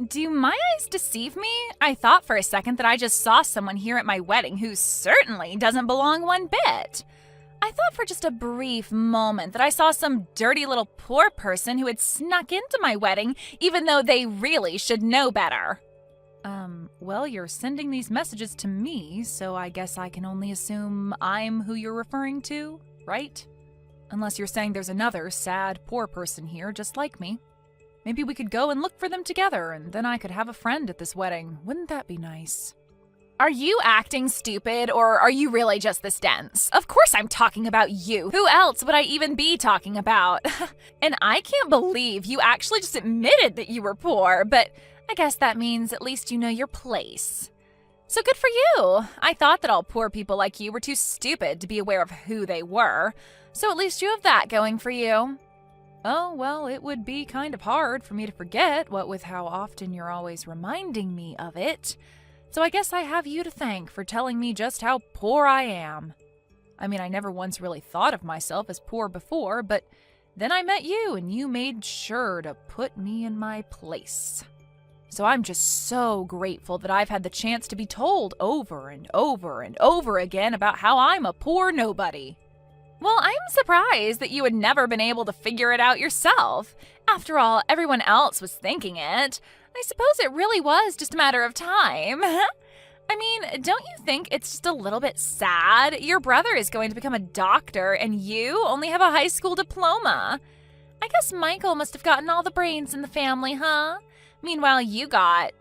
Do my eyes deceive me? I thought for a second that I just saw someone here at my wedding who certainly doesn't belong one bit. I thought for just a brief moment that I saw some dirty little poor person who had snuck into my wedding, even though they really should know better. Well, you're sending these messages to me, so I guess I can only assume I'm who you're referring to, right? Unless you're saying there's another sad, poor person here just like me. Maybe we could go and look for them together, and then I could have a friend at this wedding. Wouldn't that be nice? Are you acting stupid, or are you really just this dense? Of course I'm talking about you. Who else would I even be talking about? And I can't believe you actually just admitted that you were poor, but I guess that means at least you know your place. So good for you. I thought that all poor people like you were too stupid to be aware of who they were, so at least you have that going for you. Oh, well, it would be kind of hard for me to forget, what with how often you're always reminding me of it. So I guess I have you to thank for telling me just how poor I am. I mean, I never once really thought of myself as poor before, but then I met you and you made sure to put me in my place. So I'm just so grateful that I've had the chance to be told over and over and over again about how I'm a poor nobody. Well, I'm surprised that you had never been able to figure it out yourself. After all, everyone else was thinking it. I suppose it really was just a matter of time. I mean, don't you think it's just a little bit sad? Your brother is going to become a doctor and you only have a high school diploma. I guess Michael must have gotten all the brains in the family, huh? Meanwhile, you got...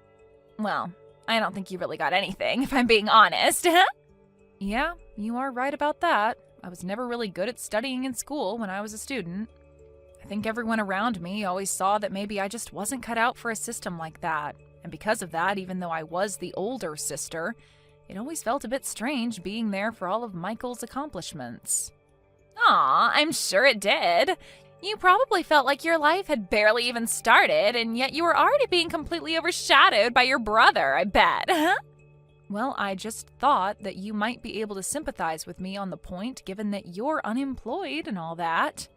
well, I don't think you really got anything, if I'm being honest. Yeah, you are right about that. I was never really good at studying in school when I was a student. I think everyone around me always saw that maybe I just wasn't cut out for a system like that. And because of that, even though I was the older sister, it always felt a bit strange being there for all of Michael's accomplishments. Aw, I'm sure it did. You probably felt like your life had barely even started, and yet you were already being completely overshadowed by your brother, I bet. Well, I just thought that you might be able to sympathize with me on the point, given that you're unemployed and all that.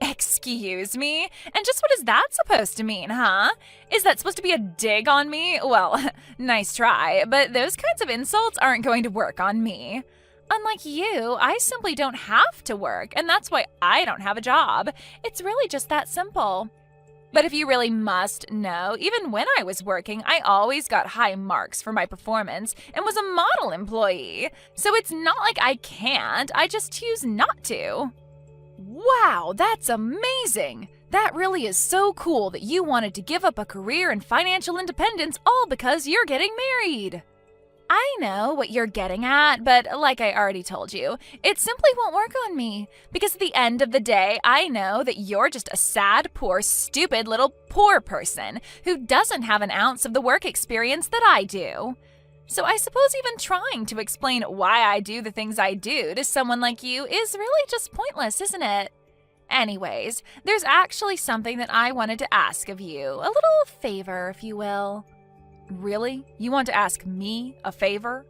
Excuse me? And just what is that supposed to mean, huh? Is that supposed to be a dig on me? Well, nice try, but those kinds of insults aren't going to work on me. Unlike you, I simply don't have to work, and that's why I don't have a job. It's really just that simple. But if you really must know, even when I was working, I always got high marks for my performance and was a model employee. So it's not like I can't, I just choose not to. Wow, that's amazing! That really is so cool that you wanted to give up a career and financial independence all because you're getting married. I know what you're getting at, but like I already told you, it simply won't work on me. Because at the end of the day, I know that you're just a sad, poor, stupid little poor person who doesn't have an ounce of the work experience that I do. So I suppose even trying to explain why I do the things I do to someone like you is really just pointless, isn't it? Anyways, there's actually something that I wanted to ask of you, a little favor, if you will. Really? You want to ask me a favor?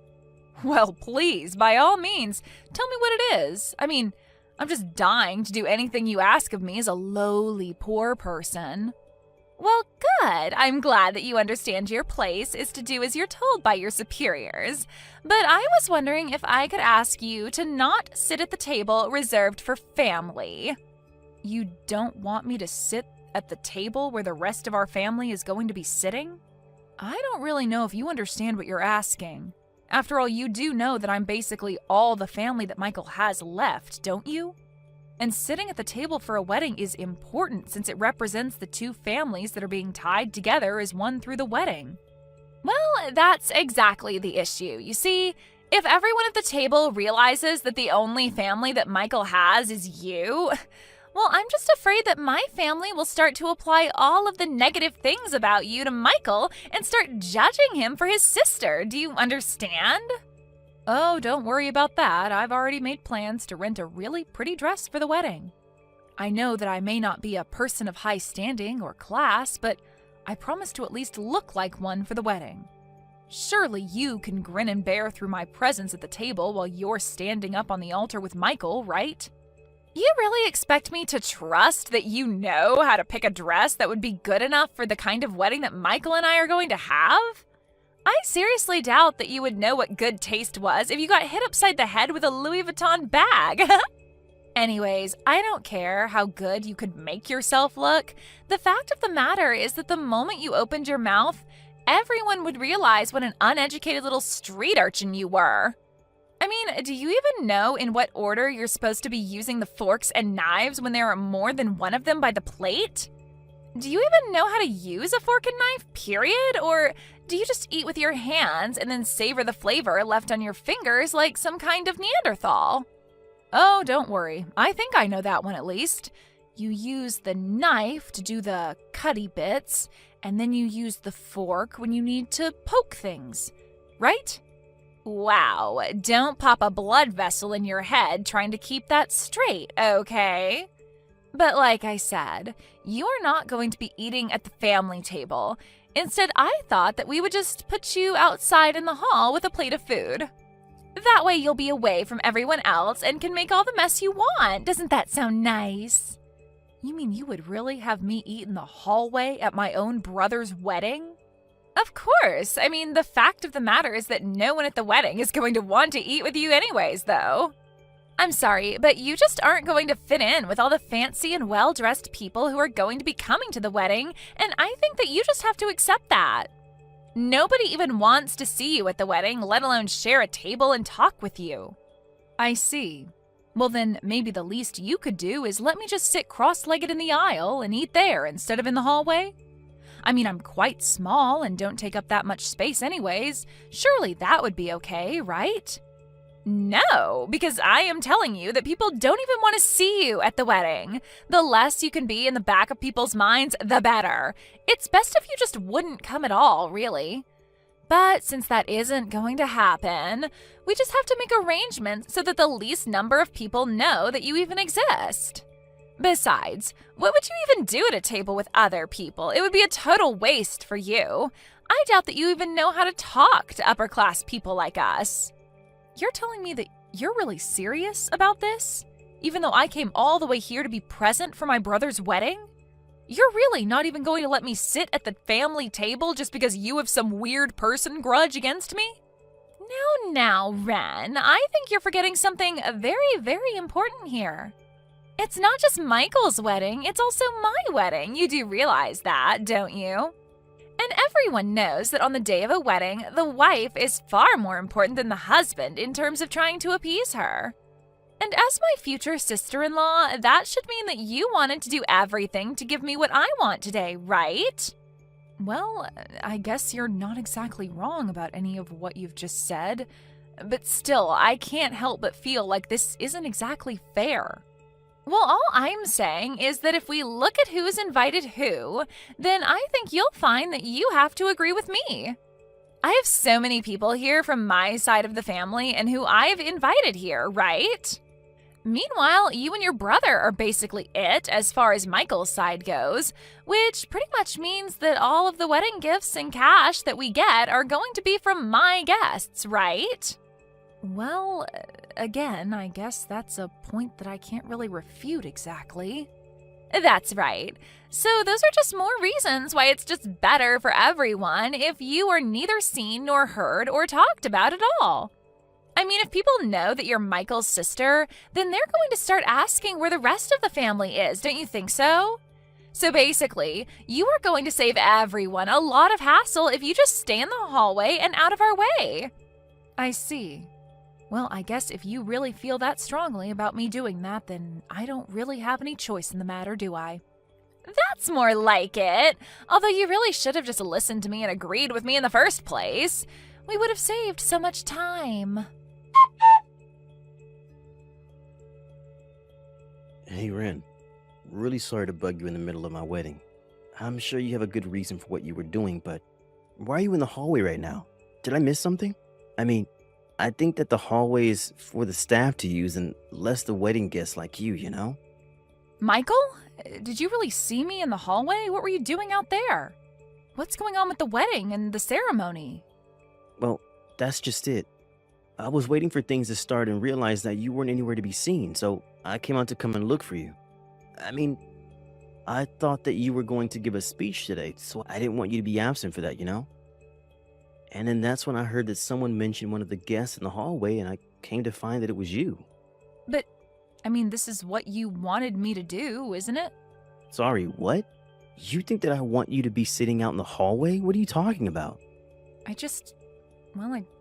Well, please, by all means, tell me what it is. I mean, I'm just dying to do anything you ask of me as a lowly poor person. Well, good. I'm glad that you understand your place is to do as you're told by your superiors. But I was wondering if I could ask you to not sit at the table reserved for family. You don't want me to sit at the table where the rest of our family is going to be sitting? I don't really know if you understand what you're asking. After all, you do know that I'm basically all the family that Michael has left, don't you? And sitting at the table for a wedding is important since it represents the two families that are being tied together as one through the wedding. Well, that's exactly the issue. You see, if everyone at the table realizes that the only family that Michael has is you, well, I'm just afraid that my family will start to apply all of the negative things about you to Michael and start judging him for his sister. Do you understand? Oh, don't worry about that. I've already made plans to rent a really pretty dress for the wedding. I know that I may not be a person of high standing or class, but I promise to at least look like one for the wedding. Surely you can grin and bear through my presence at the table while you're standing up on the altar with Michael, right? You really expect me to trust that you know how to pick a dress that would be good enough for the kind of wedding that Michael and I are going to have? I seriously doubt that you would know what good taste was if you got hit upside the head with a Louis Vuitton bag. Anyways, I don't care how good you could make yourself look. The fact of the matter is that the moment you opened your mouth, everyone would realize what an uneducated little street urchin you were. I mean, do you even know in what order you're supposed to be using the forks and knives when there are more than one of them by the plate? Do you even know how to use a fork and knife, period? Or do you just eat with your hands and then savor the flavor left on your fingers like some kind of Neanderthal? Oh, don't worry. I think I know that one at least. You use the knife to do the cutty bits, and then you use the fork when you need to poke things, right? Wow, don't pop a blood vessel in your head trying to keep that straight, okay? But like I said, you are not going to be eating at the family table. Instead, I thought that we would just put you outside in the hall with a plate of food. That way you'll be away from everyone else and can make all the mess you want. Doesn't that sound nice? You mean you would really have me eat in the hallway at my own brother's wedding? Of course. I mean, the fact of the matter is that no one at the wedding is going to want to eat with you anyways, though. I'm sorry, but you just aren't going to fit in with all the fancy and well-dressed people who are going to be coming to the wedding, and I think that you just have to accept that. Nobody even wants to see you at the wedding, let alone share a table and talk with you. I see. Well, then maybe the least you could do is let me just sit cross-legged in the aisle and eat there instead of in the hallway. I mean, I'm quite small and don't take up that much space anyways. Surely that would be okay, right? No, because I am telling you that people don't even want to see you at the wedding. The less you can be in the back of people's minds, the better. It's best if you just wouldn't come at all, really. But since that isn't going to happen, we just have to make arrangements so that the least number of people know that you even exist. Besides, what would you even do at a table with other people? It would be a total waste for you. I doubt that you even know how to talk to upper-class people like us. You're telling me that you're really serious about this? Even though I came all the way here to be present for my brother's wedding? You're really not even going to let me sit at the family table just because you have some weird person grudge against me? Now, Ren, I think you're forgetting something very, very important here. It's not just Michael's wedding, it's also my wedding. You do realize that, don't you? And everyone knows that on the day of a wedding, the wife is far more important than the husband in terms of trying to appease her. And as my future sister-in-law, that should mean that you wanted to do everything to give me what I want today, right? Well, I guess you're not exactly wrong about any of what you've just said. But still, I can't help but feel like this isn't exactly fair. Well, all I'm saying is that if we look at who's invited who, then I think you'll find that you have to agree with me. I have so many people here from my side of the family and who I've invited here, right? Meanwhile, you and your brother are basically it as far as Michael's side goes, which pretty much means that all of the wedding gifts and cash that we get are going to be from my guests, right? Well, again, I guess that's a point that I can't really refute exactly. That's right. So those are just more reasons why it's just better for everyone if you are neither seen nor heard or talked about at all. I mean, if people know that you're Michael's sister, then they're going to start asking where the rest of the family is, don't you think so? So basically, you are going to save everyone a lot of hassle if you just stay in the hallway and out of our way. I see. Well, I guess if you really feel that strongly about me doing that, then I don't really have any choice in the matter, do I? That's more like it. Although you really should have just listened to me and agreed with me in the first place. We would have saved so much time. Hey, Ren. Really sorry to bug you in the middle of my wedding. I'm sure you have a good reason for what you were doing, but why are you in the hallway right now? Did I miss something? I mean, I think that the hallway is for the staff to use and less the wedding guests like you know? Michael? Did you really see me in the hallway? What were you doing out there? What's going on with the wedding and the ceremony? Well, that's just it. I was waiting for things to start and realized that you weren't anywhere to be seen, so I came out to come and look for you. I mean, I thought that you were going to give a speech today, so I didn't want you to be absent for that, you know? And then that's when I heard that someone mentioned one of the guests in the hallway, and I came to find that it was you. But, I mean, this is what you wanted me to do, isn't it? Sorry, what? You think that I want you to be sitting out in the hallway? What are you talking about? I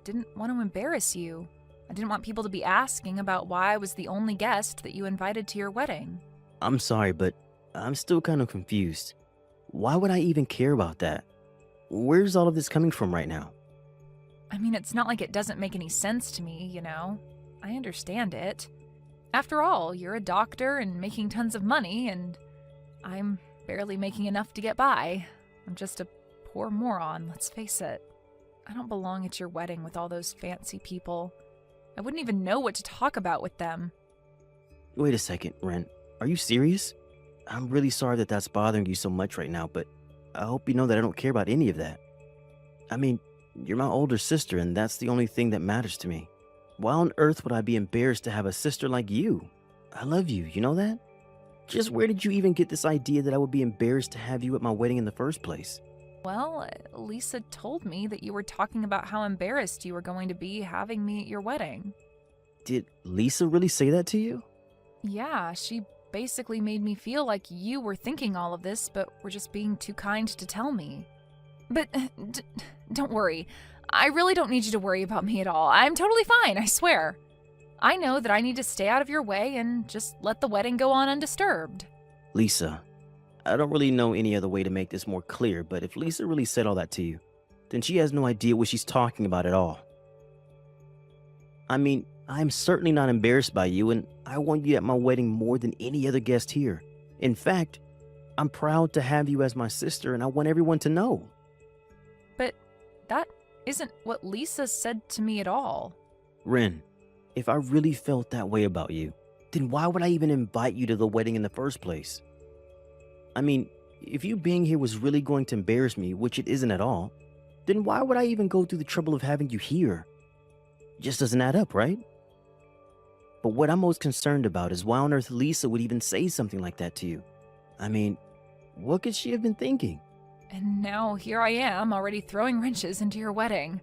didn't want to embarrass you. I didn't want people to be asking about why I was the only guest that you invited to your wedding. I'm sorry, but I'm still kind of confused. Why would I even care about that? Where's all of this coming from right now? I mean, it's not like it doesn't make any sense to me, you know? I understand it. After all, you're a doctor and making tons of money, and I'm barely making enough to get by. I'm just a poor moron, let's face it. I don't belong at your wedding with all those fancy people. I wouldn't even know what to talk about with them. Wait a second, Ren. Are you serious? I'm really sorry that that's bothering you so much right now, but I hope you know that I don't care about any of that. I mean, you're my older sister, and that's the only thing that matters to me. Why on earth would I be embarrassed to have a sister like you? I love you, you know that? Just where did you even get this idea that I would be embarrassed to have you at my wedding in the first place? Well, Lisa told me that you were talking about how embarrassed you were going to be having me at your wedding. Did Lisa really say that to you? Yeah, she basically made me feel like you were thinking all of this, but were just being too kind to tell me. But don't worry. I really don't need you to worry about me at all. I'm totally fine, I swear. I know that I need to stay out of your way and just let the wedding go on undisturbed. Lisa, I don't really know any other way to make this more clear, but if Lisa really said all that to you, then she has no idea what she's talking about at all. I mean, I'm certainly not embarrassed by you, and I want you at my wedding more than any other guest here. In fact, I'm proud to have you as my sister, and I want everyone to know. But that isn't what Lisa said to me at all. Ren, if I really felt that way about you, then why would I even invite you to the wedding in the first place? I mean, if you being here was really going to embarrass me, which it isn't at all, then why would I even go through the trouble of having you here? It just doesn't add up, right? But what I'm most concerned about is why on earth Lisa would even say something like that to you. I mean, what could she have been thinking? And now here I am, already throwing wrenches into your wedding.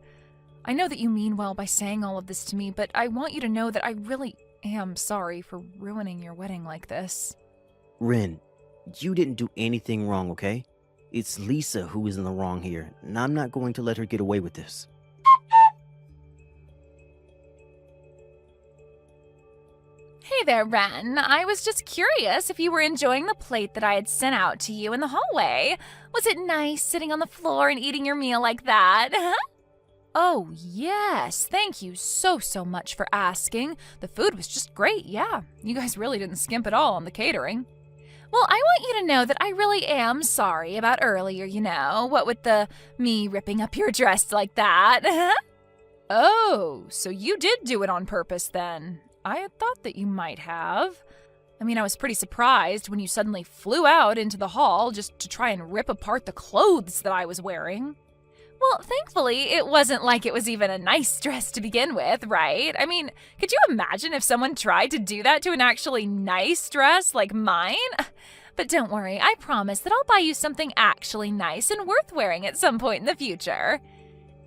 I know that you mean well by saying all of this to me, but I want you to know that I really am sorry for ruining your wedding like this. Ren, you didn't do anything wrong, okay? It's Lisa who is in the wrong here, and I'm not going to let her get away with this. Hey there, Ren. I was just curious if you were enjoying the plate that I had sent out to you in the hallway. Was it nice sitting on the floor and eating your meal like that? Oh, yes. Thank you so much for asking. The food was just great, yeah. You guys really didn't skimp at all on the catering. Well, I want you to know that I really am sorry about earlier, you know, what with me ripping up your dress like that. Oh, so you did do it on purpose then. I had thought that you might have. I mean, I was pretty surprised when you suddenly flew out into the hall just to try and rip apart the clothes that I was wearing. Well, thankfully, it wasn't like it was even a nice dress to begin with, right? I mean, could you imagine if someone tried to do that to an actually nice dress like mine? But don't worry, I promise that I'll buy you something actually nice and worth wearing at some point in the future.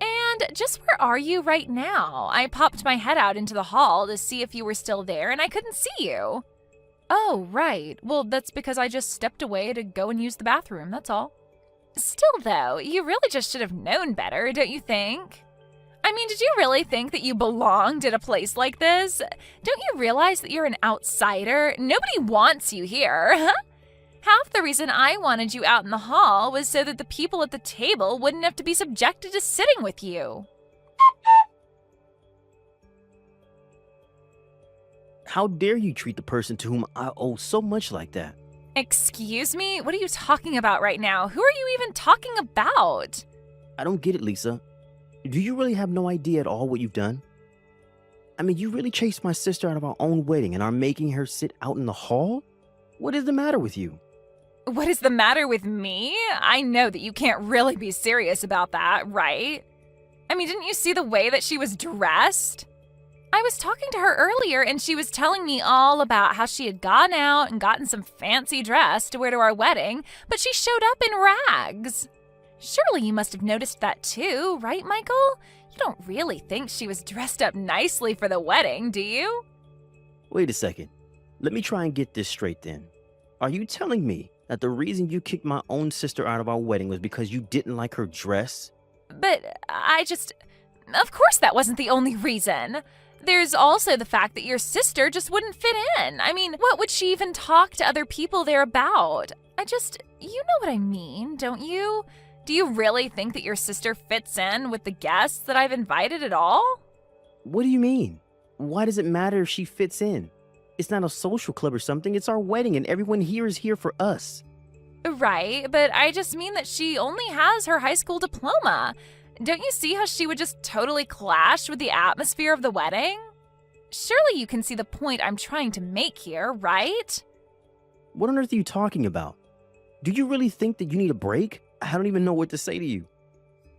And just where are you right now? I popped my head out into the hall to see if you were still there, and I couldn't see you. Oh, right. Well, that's because I just stepped away to go and use the bathroom, that's all. Still, though, you really just should have known better, don't you think? I mean, did you really think that you belonged at a place like this? Don't you realize that you're an outsider? Nobody wants you here. Half the reason I wanted you out in the hall was so that the people at the table wouldn't have to be subjected to sitting with you. How dare you treat the person to whom I owe so much like that? Excuse me? What are you talking about right now? Who are you even talking about? I don't get it, Lisa. Do you really have no idea at all what you've done? I mean, you really chased my sister out of our own wedding and are making her sit out in the hall? What is the matter with you? What is the matter with me? I know that you can't really be serious about that, right? I mean, didn't you see the way that she was dressed? I was talking to her earlier and she was telling me all about how she had gone out and gotten some fancy dress to wear to our wedding, but she showed up in rags. Surely you must have noticed that too, right, Michael? You don't really think she was dressed up nicely for the wedding, do you? Wait a second. Let me try and get this straight then. Are you telling me that the reason you kicked my own sister out of our wedding was because you didn't like her dress? But of course that wasn't the only reason. There's also the fact that your sister just wouldn't fit in. I mean, what would she even talk to other people there about? You know what I mean, don't you? Do you really think that your sister fits in with the guests that I've invited at all? What do you mean? Why does it matter if she fits in? It's not a social club or something. It's our wedding and everyone here is here for us. Right, but I just mean that she only has her high school diploma. Don't you see how she would just totally clash with the atmosphere of the wedding? Surely you can see the point I'm trying to make here, right? What on earth are you talking about? Do you really think that you need a break? I don't even know what to say to you.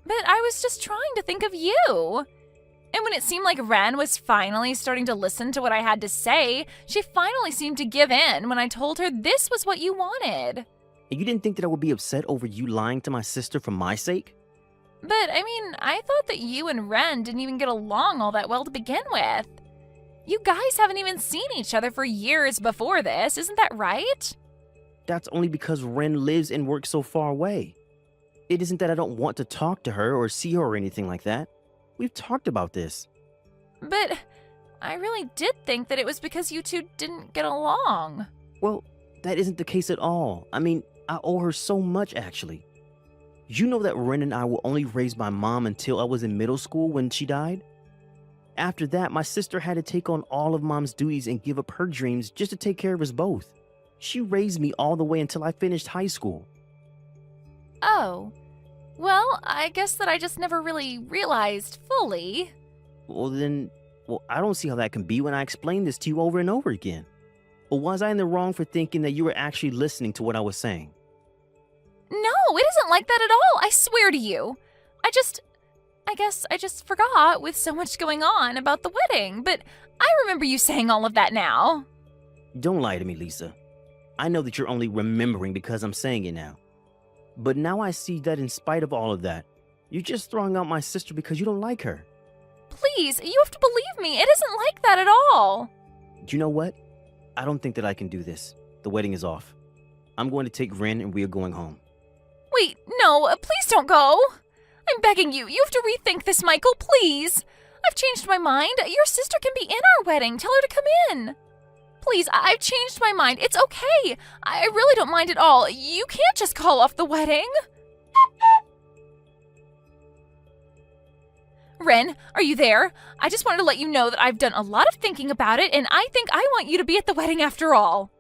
But I was just trying to think of you. And when it seemed like Ren was finally starting to listen to what I had to say, she finally seemed to give in when I told her this was what you wanted. And you didn't think that I would be upset over you lying to my sister for my sake? But, I thought that you and Ren didn't even get along all that well to begin with. You guys haven't even seen each other for years before this, isn't that right? That's only because Ren lives and works so far away. It isn't that I don't want to talk to her or see her or anything like that. We've talked about this. But I really did think that it was because you two didn't get along. Well, that isn't the case at all. I owe her so much, actually. You know that Ren and I were only raised by Mom until I was in middle school when she died? After that, my sister had to take on all of Mom's duties and give up her dreams just to take care of us both. She raised me all the way until I finished high school. Oh. Well, I guess that I just never really realized fully. Well, I don't see how that can be when I explained this to you over and over again. Or was I in the wrong for thinking that you were actually listening to what I was saying? No, it isn't like that at all, I swear to you. I guess I just forgot with so much going on about the wedding, but I remember you saying all of that now. Don't lie to me, Lisa. I know that you're only remembering because I'm saying it now. But now I see that in spite of all of that, you're just throwing out my sister because you don't like her. Please, you have to believe me. It isn't like that at all. Do you know what? I don't think that I can do this. The wedding is off. I'm going to take Ren and we are going home. Wait, no, please don't go. I'm begging you. You have to rethink this, Michael, please. I've changed my mind. Your sister can be in our wedding. Tell her to come in. Please, I've changed my mind. It's okay. I really don't mind at all. You can't just call off the wedding. Ren, are you there? I just wanted to let you know that I've done a lot of thinking about it, and I think I want you to be at the wedding after all.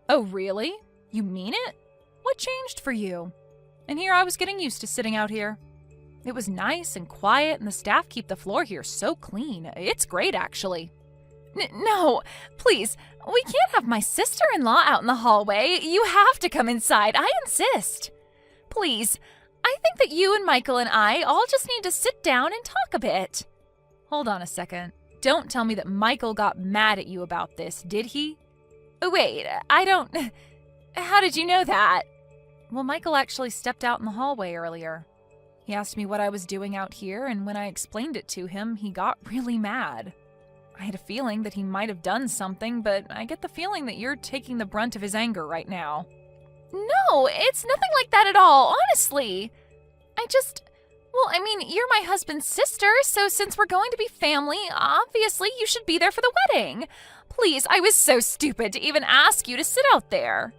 Oh, really? You mean it? What changed for you? And here I was getting used to sitting out here. It was nice and quiet, and the staff keep the floor here so clean. It's great, actually. No, please, we can't have my sister-in-law out in the hallway. You have to come inside. I insist. Please, I think that you and Michael and I all just need to sit down and talk a bit. Hold on a second. Don't tell me that Michael got mad at you about this, did he? Wait, I don't... How did you know that? Well, Michael actually stepped out in the hallway earlier. He asked me what I was doing out here, and when I explained it to him, he got really mad. I had a feeling that he might have done something, but I get the feeling that you're taking the brunt of his anger right now. No, it's nothing like that at all, honestly. You're my husband's sister, so since we're going to be family, obviously you should be there for the wedding. Please, I was so stupid to even ask you to sit out there.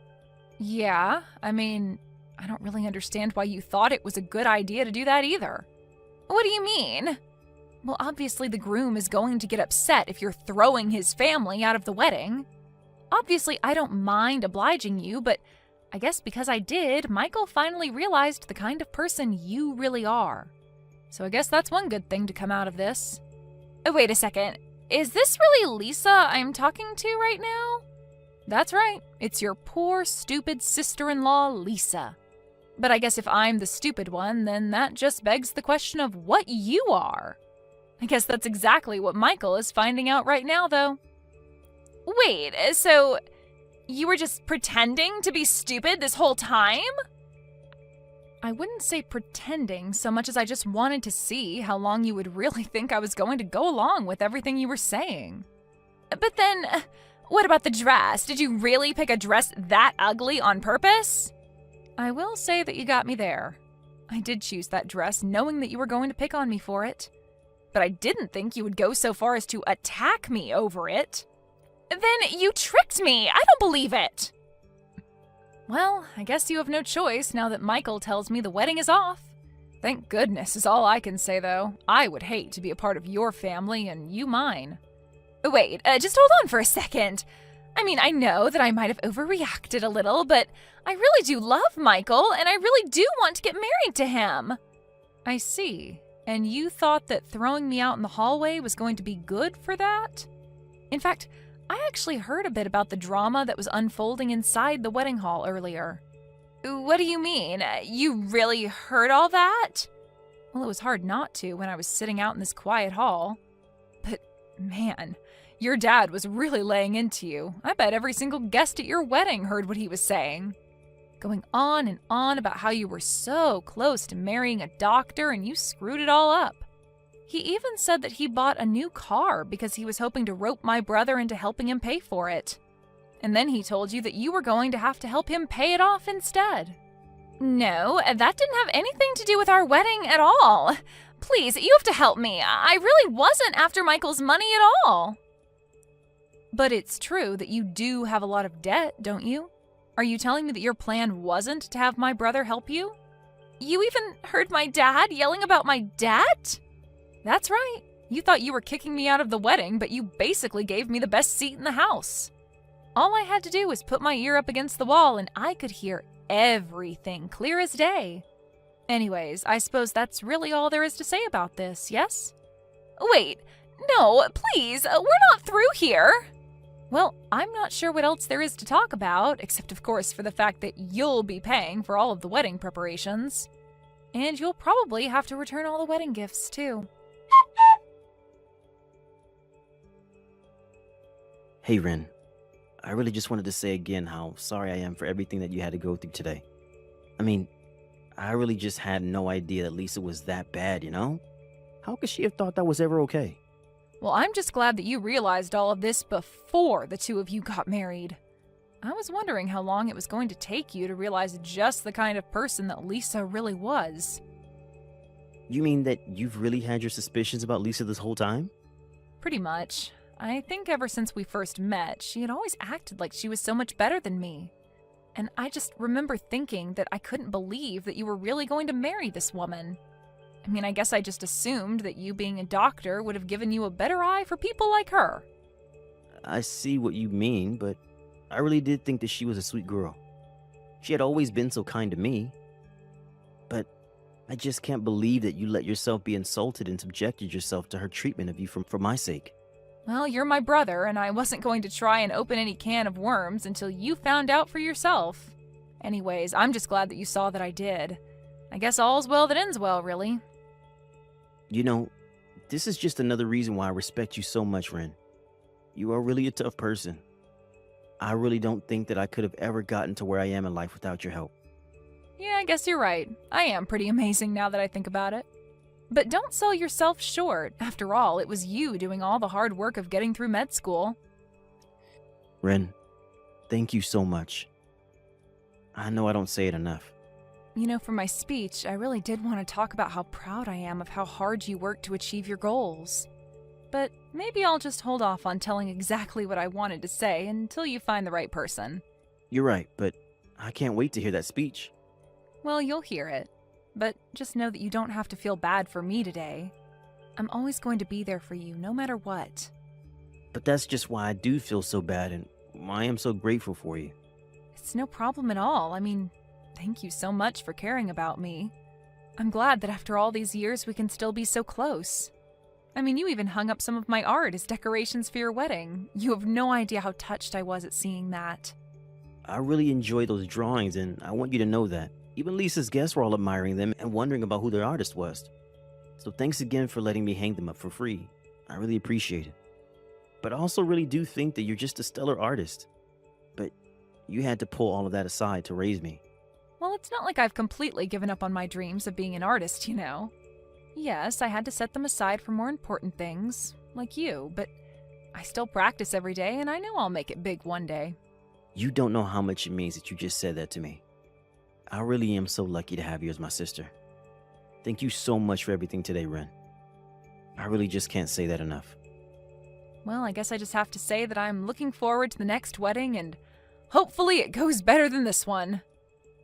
Yeah, I don't really understand why you thought it was a good idea to do that either. What do you mean? Well, obviously the groom is going to get upset if you're throwing his family out of the wedding. Obviously, I don't mind obliging you, but I guess because I did, Michael finally realized the kind of person you really are. So I guess that's one good thing to come out of this. Oh, wait a second. Is this really Lisa I'm talking to right now? That's right. It's your poor, stupid sister-in-law, Lisa. But I guess if I'm the stupid one, then that just begs the question of what you are. I guess that's exactly what Michael is finding out right now, though. Wait, so you were just pretending to be stupid this whole time? I wouldn't say pretending so much as I just wanted to see how long you would really think I was going to go along with everything you were saying. But then, what about the dress? Did you really pick a dress that ugly on purpose? I will say that you got me there. I did choose that dress knowing that you were going to pick on me for it. But I didn't think you would go so far as to attack me over it. Then you tricked me! I don't believe it! Well, I guess you have no choice now that Michael tells me the wedding is off. Thank goodness is all I can say, though. I would hate to be a part of your family and you mine. Wait, just hold on for a second. I mean, I know that I might have overreacted a little, but I really do love Michael, and I really do want to get married to him. I see. And you thought that throwing me out in the hallway was going to be good for that? In fact, I actually heard a bit about the drama that was unfolding inside the wedding hall earlier. What do you mean? You really heard all that? Well, it was hard not to when I was sitting out in this quiet hall. But, man, your dad was really laying into you. I bet every single guest at your wedding heard what he was saying. Going on and on about how you were so close to marrying a doctor and you screwed it all up. He even said that he bought a new car because he was hoping to rope my brother into helping him pay for it. And then he told you that you were going to have to help him pay it off instead. No, that didn't have anything to do with our wedding at all. Please, you have to help me. I really wasn't after Michael's money at all. But it's true that you do have a lot of debt, don't you? Are you telling me that your plan wasn't to have my brother help you? You even heard my dad yelling about my debt? That's right. You thought you were kicking me out of the wedding, but you basically gave me the best seat in the house. All I had to do was put my ear up against the wall and I could hear everything clear as day. Anyways, I suppose that's really all there is to say about this, yes? Wait, no, please, we're not through here. Well, I'm not sure what else there is to talk about, except of course for the fact that you'll be paying for all of the wedding preparations. And you'll probably have to return all the wedding gifts, too. Hey, Ren. I really just wanted to say again how sorry I am for everything that you had to go through today. I mean, I really just had no idea that Lisa was that bad, you know? How could she have thought that was ever okay? Well, I'm just glad that you realized all of this before the two of you got married. I was wondering how long it was going to take you to realize just the kind of person that Lisa really was. You mean that you've really had your suspicions about Lisa this whole time? Pretty much. I think ever since we first met, she had always acted like she was so much better than me. And I just remember thinking that I couldn't believe that you were really going to marry this woman. I mean, I guess I just assumed that you being a doctor would have given you a better eye for people like her. I see what you mean, but I really did think that she was a sweet girl. She had always been so kind to me. But I just can't believe that you let yourself be insulted and subjected yourself to her treatment of you for my sake. Well, you're my brother, and I wasn't going to try and open any can of worms until you found out for yourself. Anyways, I'm just glad that you saw that I did. I guess all's well that ends well, really. You know, this is just another reason why I respect you so much, Ren. You are really a tough person. I really don't think that I could have ever gotten to where I am in life without your help. Yeah, I guess you're right. I am pretty amazing now that I think about it. But don't sell yourself short. After all, it was you doing all the hard work of getting through med school. Ren, thank you so much. I know I don't say it enough. You know, for my speech, I really did want to talk about how proud I am of how hard you worked to achieve your goals. But maybe I'll just hold off on telling exactly what I wanted to say until you find the right person. You're right, but I can't wait to hear that speech. Well, you'll hear it. But just know that you don't have to feel bad for me today. I'm always going to be there for you, no matter what. But that's just why I do feel so bad and why I am so grateful for you. It's no problem at all. I mean, thank you so much for caring about me. I'm glad that after all these years we can still be so close. I mean, you even hung up some of my art as decorations for your wedding. You have no idea how touched I was at seeing that. I really enjoy those drawings and I want you to know that. Even Lisa's guests were all admiring them and wondering about who their artist was. So thanks again for letting me hang them up for free. I really appreciate it. But I also really do think that you're just a stellar artist. But you had to pull all of that aside to raise me. Well, it's not like I've completely given up on my dreams of being an artist, you know. Yes, I had to set them aside for more important things, like you, but I still practice every day and I know I'll make it big one day. You don't know how much it means that you just said that to me. I really am so lucky to have you as my sister. Thank you so much for everything today, Ren. I really just can't say that enough. Well, I guess I just have to say that I'm looking forward to the next wedding and hopefully it goes better than this one.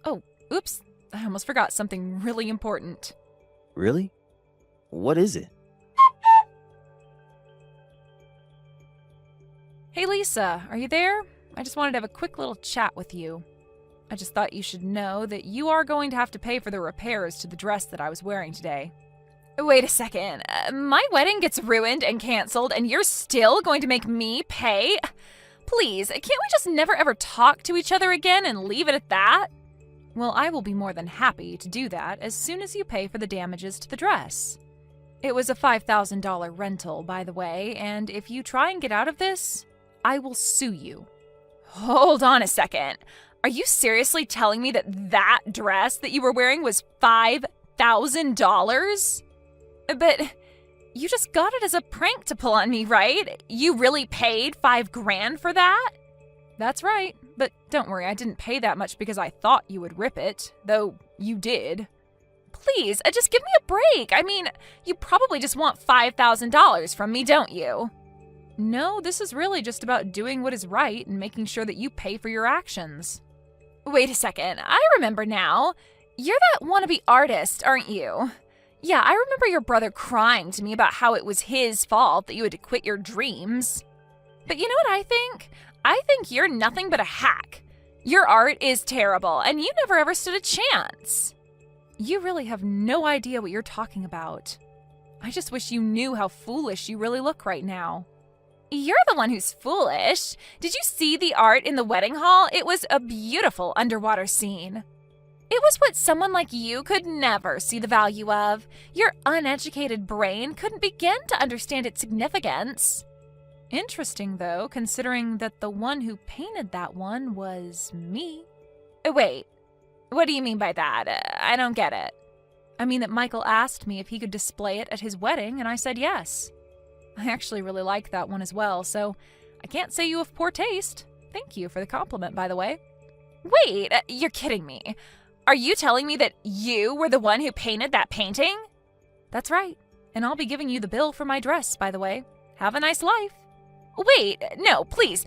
Oh, oops, I almost forgot something really important. Really? What is it? Hey Lisa, are you there? I just wanted to have a quick little chat with you. I just thought you should know that you are going to have to pay for the repairs to the dress that I was wearing today. Wait a second. My wedding gets ruined and canceled and you're still going to make me pay? Please, can't we just never ever talk to each other again and leave it at that? Well, I will be more than happy to do that as soon as you pay for the damages to the dress. It was a $5,000 rental, by the way, and if you try and get out of this, I will sue you. Hold on a second. Are you seriously telling me that dress that you were wearing was $5,000? But you just got it as a prank to pull on me, right? You really paid $5,000 for that? That's right, but don't worry, I didn't pay that much because I thought you would rip it, though you did. Please, just give me a break. I mean, you probably just want $5,000 from me, don't you? No, this is really just about doing what is right and making sure that you pay for your actions. Wait a second, I remember now. You're that wannabe artist, aren't you? Yeah, I remember your brother crying to me about how it was his fault that you had to quit your dreams. But you know what I think? I think you're nothing but a hack. Your art is terrible, and you never ever stood a chance. You really have no idea what you're talking about. I just wish you knew how foolish you really look right now. You're the one who's foolish. Did you see the art in the wedding hall? It was a beautiful underwater scene. It was what someone like you could never see the value of. Your uneducated brain couldn't begin to understand its significance. Interesting, though, considering that the one who painted that one was me. Wait, what do you mean by that? I don't get it. I mean that Michael asked me if he could display it at his wedding, and I said yes. I actually really like that one as well, so I can't say you have poor taste. Thank you for the compliment, by the way. Wait, you're kidding me. Are you telling me that you were the one who painted that painting? That's right, and I'll be giving you the bill for my dress, by the way. Have a nice life. Wait, no, please.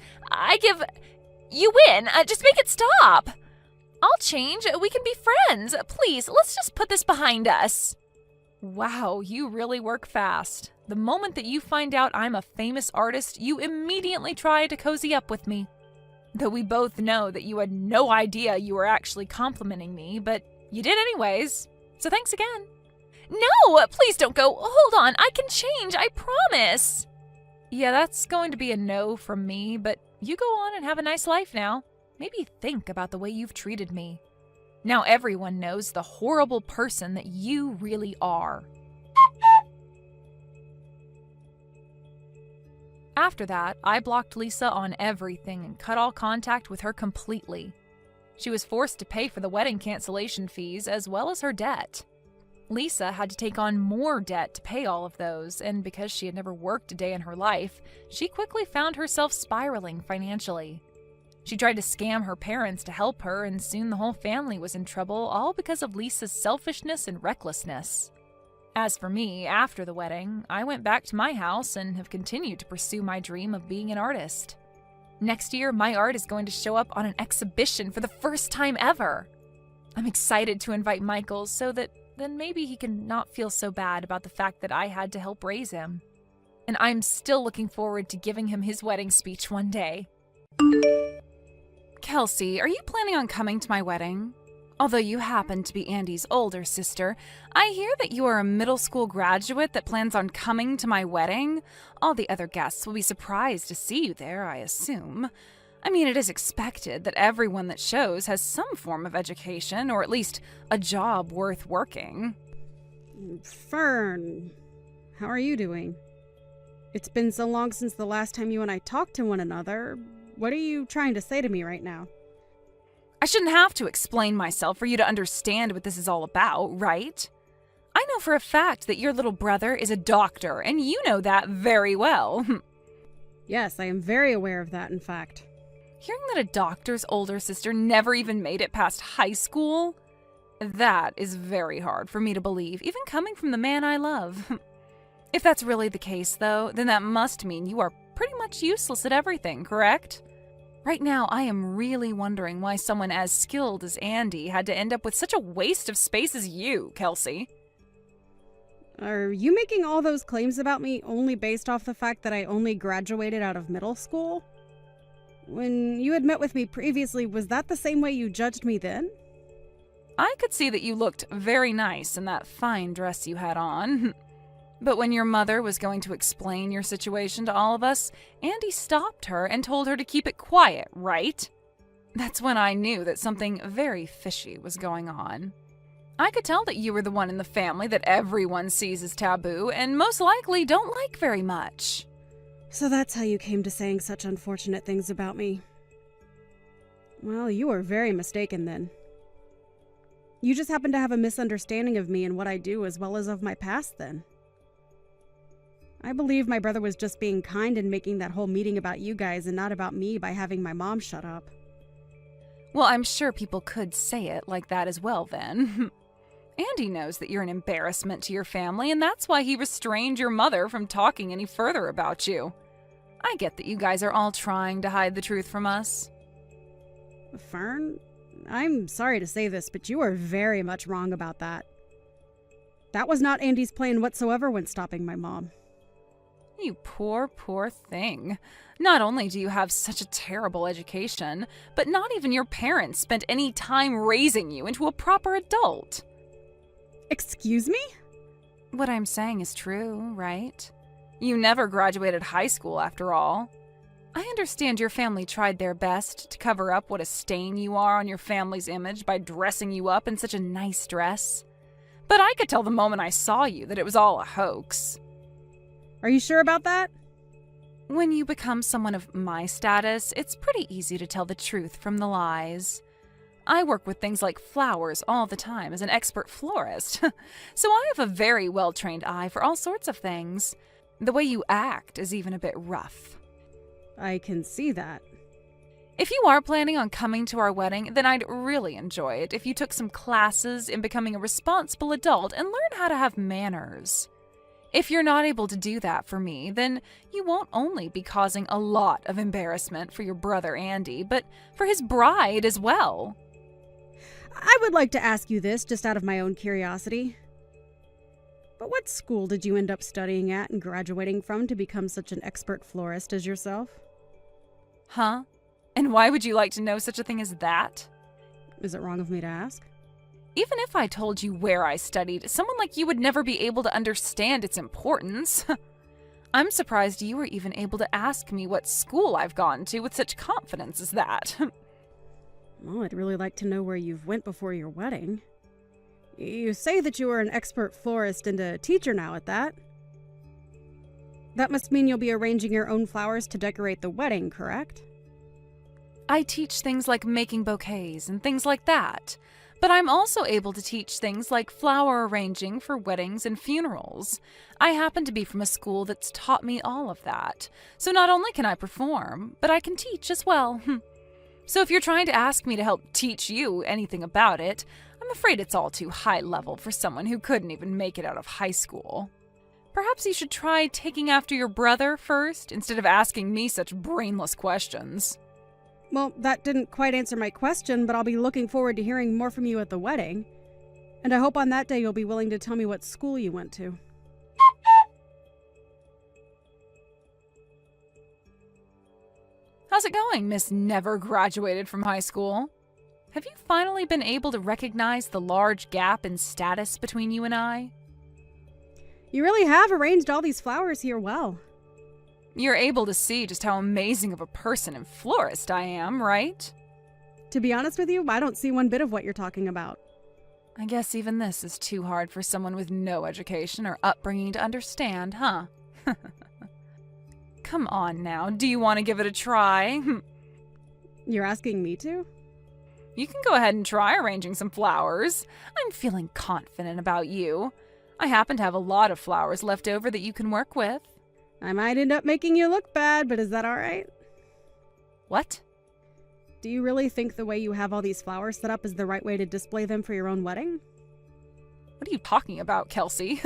You win. Just make it stop. I'll change. We can be friends. Please, let's just put this behind us. Wow, you really work fast. The moment that you find out I'm a famous artist, you immediately try to cozy up with me. Though we both know that you had no idea you were actually complimenting me, but you did anyways. So thanks again. No, please don't go. Hold on, I can change, I promise. Yeah, that's going to be a no from me, but you go on and have a nice life now. Maybe think about the way you've treated me. Now everyone knows the horrible person that you really are. After that, I blocked Lisa on everything and cut all contact with her completely. She was forced to pay for the wedding cancellation fees as well as her debt. Lisa had to take on more debt to pay all of those, and because she had never worked a day in her life, she quickly found herself spiraling financially. She tried to scam her parents to help her, and soon the whole family was in trouble, all because of Lisa's selfishness and recklessness. As for me, after the wedding, I went back to my house and have continued to pursue my dream of being an artist. Next year, my art is going to show up on an exhibition for the first time ever. I'm excited to invite Michael so that then maybe he can not feel so bad about the fact that I had to help raise him. And I'm still looking forward to giving him his wedding speech one day. Kelsey, are you planning on coming to my wedding? Although you happen to be Andy's older sister, I hear that you are a middle school graduate that plans on coming to my wedding. All the other guests will be surprised to see you there, I assume. I mean, it is expected that everyone that shows has some form of education, or at least a job worth working. Fern, how are you doing? It's been so long since the last time you and I talked to one another. What are you trying to say to me right now? I shouldn't have to explain myself for you to understand what this is all about, right? I know for a fact that your little brother is a doctor, and you know that very well. Yes, I am very aware of that, in fact. Hearing that a doctor's older sister never even made it past high school? That is very hard for me to believe, even coming from the man I love. If that's really the case, though, then that must mean you are pretty much useless at everything, correct? Right now, I am really wondering why someone as skilled as Andy had to end up with such a waste of space as you, Kelsey. Are you making all those claims about me only based off the fact that I only graduated out of middle school? When you had met with me previously, was that the same way you judged me then? I could see that you looked very nice in that fine dress you had on. But when your mother was going to explain your situation to all of us, Andy stopped her and told her to keep it quiet, right? That's when I knew that something very fishy was going on. I could tell that you were the one in the family that everyone sees as taboo and most likely don't like very much. So that's how you came to saying such unfortunate things about me. Well, you were very mistaken then. You just happen to have a misunderstanding of me and what I do as well as of my past then. I believe my brother was just being kind and making that whole meeting about you guys and not about me by having my mom shut up. Well, I'm sure people could say it like that as well then. Andy knows that you're an embarrassment to your family, and that's why he restrained your mother from talking any further about you. I get that you guys are all trying to hide the truth from us. Fern, I'm sorry to say this, but you are very much wrong about that. That was not Andy's plan whatsoever when stopping my mom. You poor, poor thing. Not only do you have such a terrible education, but not even your parents spent any time raising you into a proper adult. Excuse me? What I'm saying is true, right? You never graduated high school after all. I understand your family tried their best to cover up what a stain you are on your family's image by dressing you up in such a nice dress. But I could tell the moment I saw you that it was all a hoax. Are you sure about that? When you become someone of my status, it's pretty easy to tell the truth from the lies. I work with things like flowers all the time as an expert florist, so I have a very well-trained eye for all sorts of things. The way you act is even a bit rough. I can see that. If you are planning on coming to our wedding, then I'd really enjoy it if you took some classes in becoming a responsible adult and learn how to have manners. If you're not able to do that for me, then you won't only be causing a lot of embarrassment for your brother Andy, but for his bride as well. I would like to ask you this just out of my own curiosity. But what school did you end up studying at and graduating from to become such an expert florist as yourself? Huh? And why would you like to know such a thing as that? Is it wrong of me to ask? Even if I told you where I studied, someone like you would never be able to understand its importance. I'm surprised you were even able to ask me what school I've gone to with such confidence as that. Well, I'd really like to know where you've went before your wedding. You say that you are an expert florist and a teacher now at that. That must mean you'll be arranging your own flowers to decorate the wedding, correct? I teach things like making bouquets and things like that. But I'm also able to teach things like flower arranging for weddings and funerals. I happen to be from a school that's taught me all of that. So not only can I perform, but I can teach as well. So if you're trying to ask me to help teach you anything about it, I'm afraid it's all too high level for someone who couldn't even make it out of high school. Perhaps you should try taking after your brother first, instead of asking me such brainless questions. Well, that didn't quite answer my question, but I'll be looking forward to hearing more from you at the wedding. And I hope on that day you'll be willing to tell me what school you went to. How's it going, Miss Never Graduated from High School? Have you finally been able to recognize the large gap in status between you and I? You really have arranged all these flowers here well. You're able to see just how amazing of a person and florist I am, right? To be honest with you, I don't see one bit of what you're talking about. I guess even this is too hard for someone with no education or upbringing to understand, huh? Come on now, do you want to give it a try? You're asking me to? You can go ahead and try arranging some flowers. I'm feeling confident about you. I happen to have a lot of flowers left over that you can work with. I might end up making you look bad, but is that all right? What? Do you really think the way you have all these flowers set up is the right way to display them for your own wedding? What are you talking about, Kelsey?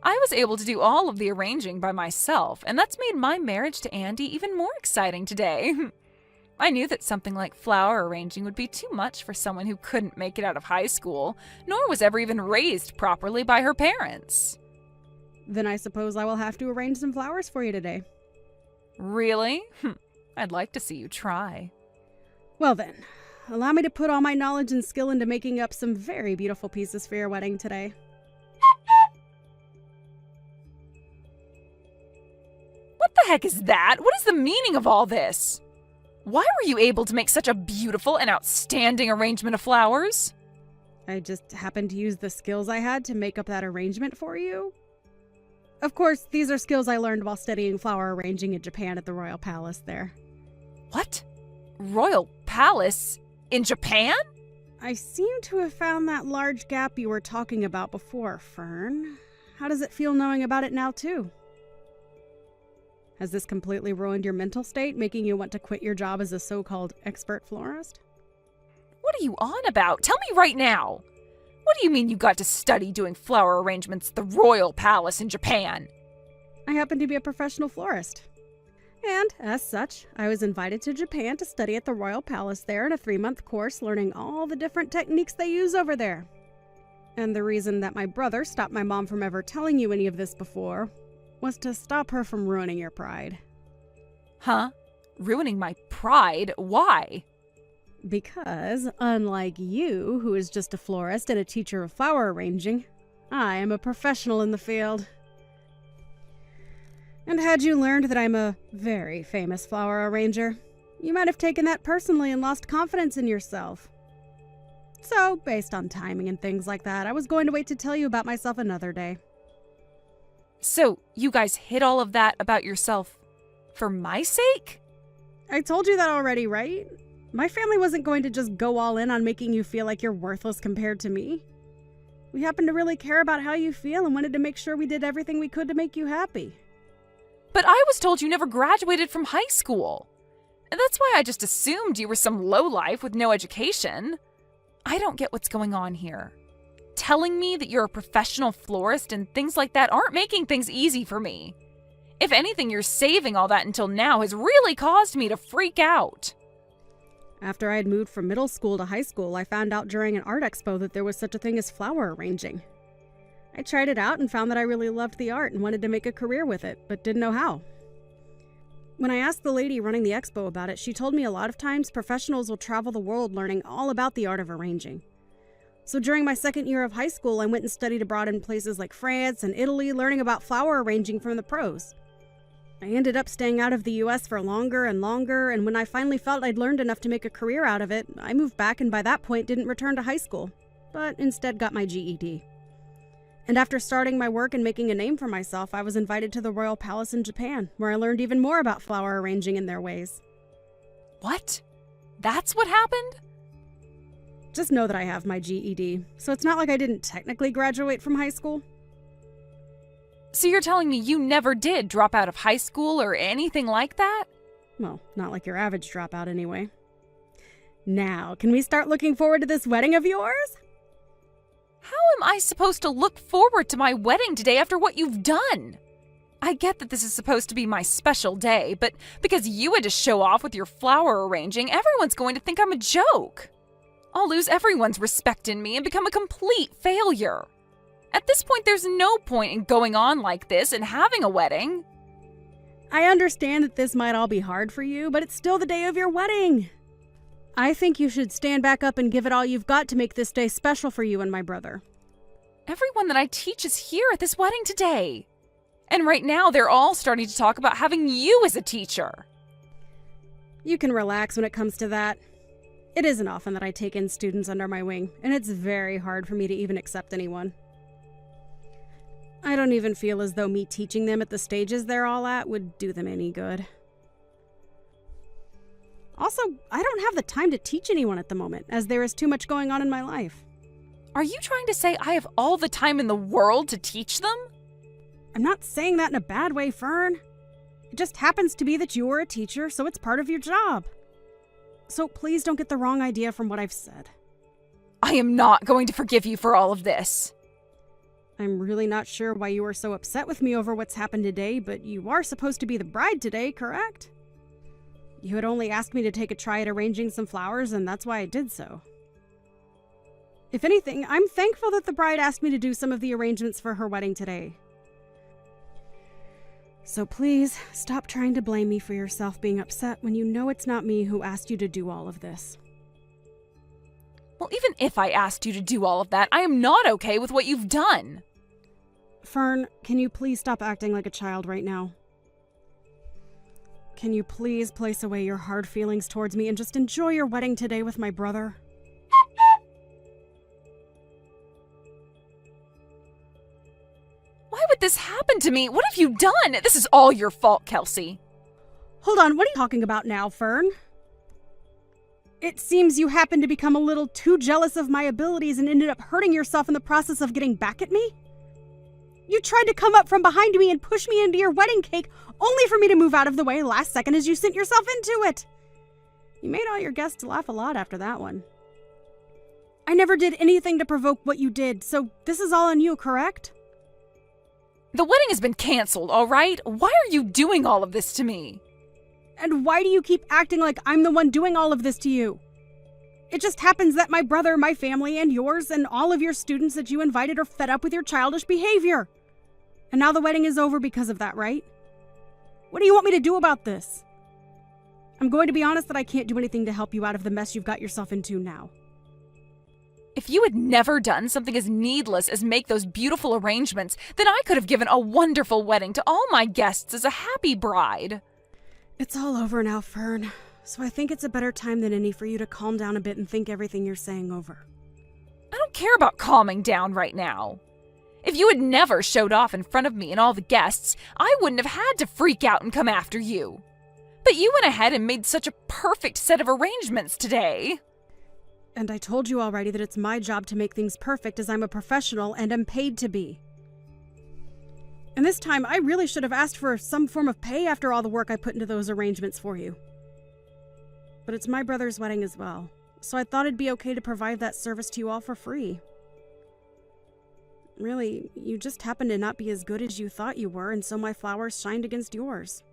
I was able to do all of the arranging by myself, and that's made my marriage to Andy even more exciting today. I knew that something like flower arranging would be too much for someone who couldn't make it out of high school, nor was ever even raised properly by her parents. Then I suppose I will have to arrange some flowers for you today. Really? I'd like to see you try. Well then, allow me to put all my knowledge and skill into making up some very beautiful pieces for your wedding today. What the heck is that? What is the meaning of all this? Why were you able to make such a beautiful and outstanding arrangement of flowers? I just happened to use the skills I had to make up that arrangement for you. Of course, these are skills I learned while studying flower arranging in Japan at the Royal Palace there. What? Royal Palace? In Japan? I seem to have found that large gap you were talking about before, Fern. How does it feel knowing about it now, too? Has this completely ruined your mental state, making you want to quit your job as a so-called expert florist? What are you on about? Tell me right now. What do you mean you got to study doing flower arrangements at the Royal Palace in Japan? I happen to be a professional florist. And, as such, I was invited to Japan to study at the Royal Palace there in a 3-month course learning all the different techniques they use over there. And the reason that my brother stopped my mom from ever telling you any of this before was to stop her from ruining your pride. Huh? Ruining my pride? Why? Because, unlike you, who is just a florist and a teacher of flower arranging, I am a professional in the field. And had you learned that I'm a very famous flower arranger, you might have taken that personally and lost confidence in yourself. So, based on timing and things like that, I was going to wait to tell you about myself another day. So, you guys hid all of that about yourself for my sake? I told you that already, right? My family wasn't going to just go all in on making you feel like you're worthless compared to me. We happen to really care about how you feel and wanted to make sure we did everything we could to make you happy. But I was told you never graduated from high school. And that's why I just assumed you were some lowlife with no education. I don't get what's going on here. Telling me that you're a professional florist and things like that aren't making things easy for me. If anything, you're saving all that until now has really caused me to freak out. After I had moved from middle school to high school, I found out during an art expo that there was such a thing as flower arranging. I tried it out and found that I really loved the art and wanted to make a career with it, but didn't know how. When I asked the lady running the expo about it, she told me a lot of times professionals will travel the world learning all about the art of arranging. So during my second year of high school, I went and studied abroad in places like France and Italy, learning about flower arranging from the pros. I ended up staying out of the US for longer and longer, and when I finally felt I'd learned enough to make a career out of it, I moved back and by that point didn't return to high school, but instead got my GED. And after starting my work and making a name for myself, I was invited to the Royal Palace in Japan, where I learned even more about flower arranging and their ways. What? That's what happened? Just know that I have my GED, so it's not like I didn't technically graduate from high school. So you're telling me you never did drop out of high school or anything like that? Well, not like your average dropout anyway. Now, can we start looking forward to this wedding of yours? How am I supposed to look forward to my wedding today after what you've done? I get that this is supposed to be my special day, but because you had to show off with your flower arranging, everyone's going to think I'm a joke. I'll lose everyone's respect in me and become a complete failure. At this point, there's no point in going on like this and having a wedding. I understand that this might all be hard for you, but it's still the day of your wedding. I think you should stand back up and give it all you've got to make this day special for you and my brother. Everyone that I teach is here at this wedding today. And right now, they're all starting to talk about having you as a teacher. You can relax when it comes to that. It isn't often that I take in students under my wing, and it's very hard for me to even accept anyone. I don't even feel as though me teaching them at the stages they're all at would do them any good. Also, I don't have the time to teach anyone at the moment, as there is too much going on in my life. Are you trying to say I have all the time in the world to teach them? I'm not saying that in a bad way, Fern. It just happens to be that you are a teacher, so it's part of your job. So please don't get the wrong idea from what I've said. I am not going to forgive you for all of this. I'm really not sure why you are so upset with me over what's happened today, but you are supposed to be the bride today, correct? You had only asked me to take a try at arranging some flowers, and that's why I did so. If anything, I'm thankful that the bride asked me to do some of the arrangements for her wedding today. So please, stop trying to blame me for yourself being upset when you know it's not me who asked you to do all of this. Well, even if I asked you to do all of that, I am not okay with what you've done. Fern, can you please stop acting like a child right now? Can you please place away your hard feelings towards me and just enjoy your wedding today with my brother? Why would this happen to me? What have you done? This is all your fault, Kelsey. Hold on, what are you talking about now, Fern? It seems you happened to become a little too jealous of my abilities and ended up hurting yourself in the process of getting back at me? You tried to come up from behind me and push me into your wedding cake, only for me to move out of the way last second as you sent yourself into it. You made all your guests laugh a lot after that one. I never did anything to provoke what you did, so this is all on you, correct? The wedding has been canceled, all right? Why are you doing all of this to me? And why do you keep acting like I'm the one doing all of this to you? It just happens that my brother, my family, and yours, and all of your students that you invited are fed up with your childish behavior. And now the wedding is over because of that, right? What do you want me to do about this? I'm going to be honest that I can't do anything to help you out of the mess you've got yourself into now. If you had never done something as needless as make those beautiful arrangements, then I could have given a wonderful wedding to all my guests as a happy bride. It's all over now, Fern, so I think it's a better time than any for you to calm down a bit and think everything you're saying over. I don't care about calming down right now. If you had never showed off in front of me and all the guests, I wouldn't have had to freak out and come after you. But you went ahead and made such a perfect set of arrangements today. And I told you already that it's my job to make things perfect as I'm a professional and am paid to be. And this time, I really should have asked for some form of pay after all the work I put into those arrangements for you. But it's my brother's wedding as well, so I thought it'd be okay to provide that service to you all for free. Really, you just happened to not be as good as you thought you were, and so my flowers shined against yours.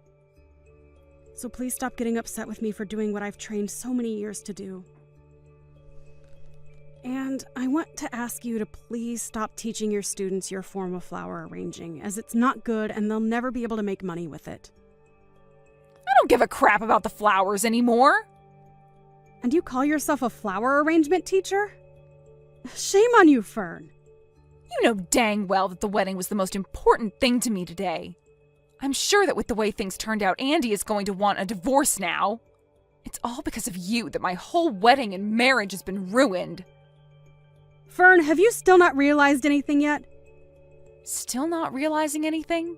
So please stop getting upset with me for doing what I've trained so many years to do. And I want to ask you to please stop teaching your students your form of flower arranging, as it's not good and they'll never be able to make money with it. I don't give a crap about the flowers anymore. And you call yourself a flower arrangement teacher? Shame on you, Fern. You know dang well that the wedding was the most important thing to me today. I'm sure that with the way things turned out, Andy is going to want a divorce now. It's all because of you that my whole wedding and marriage has been ruined. Fern, have you still not realized anything yet? Still not realizing anything?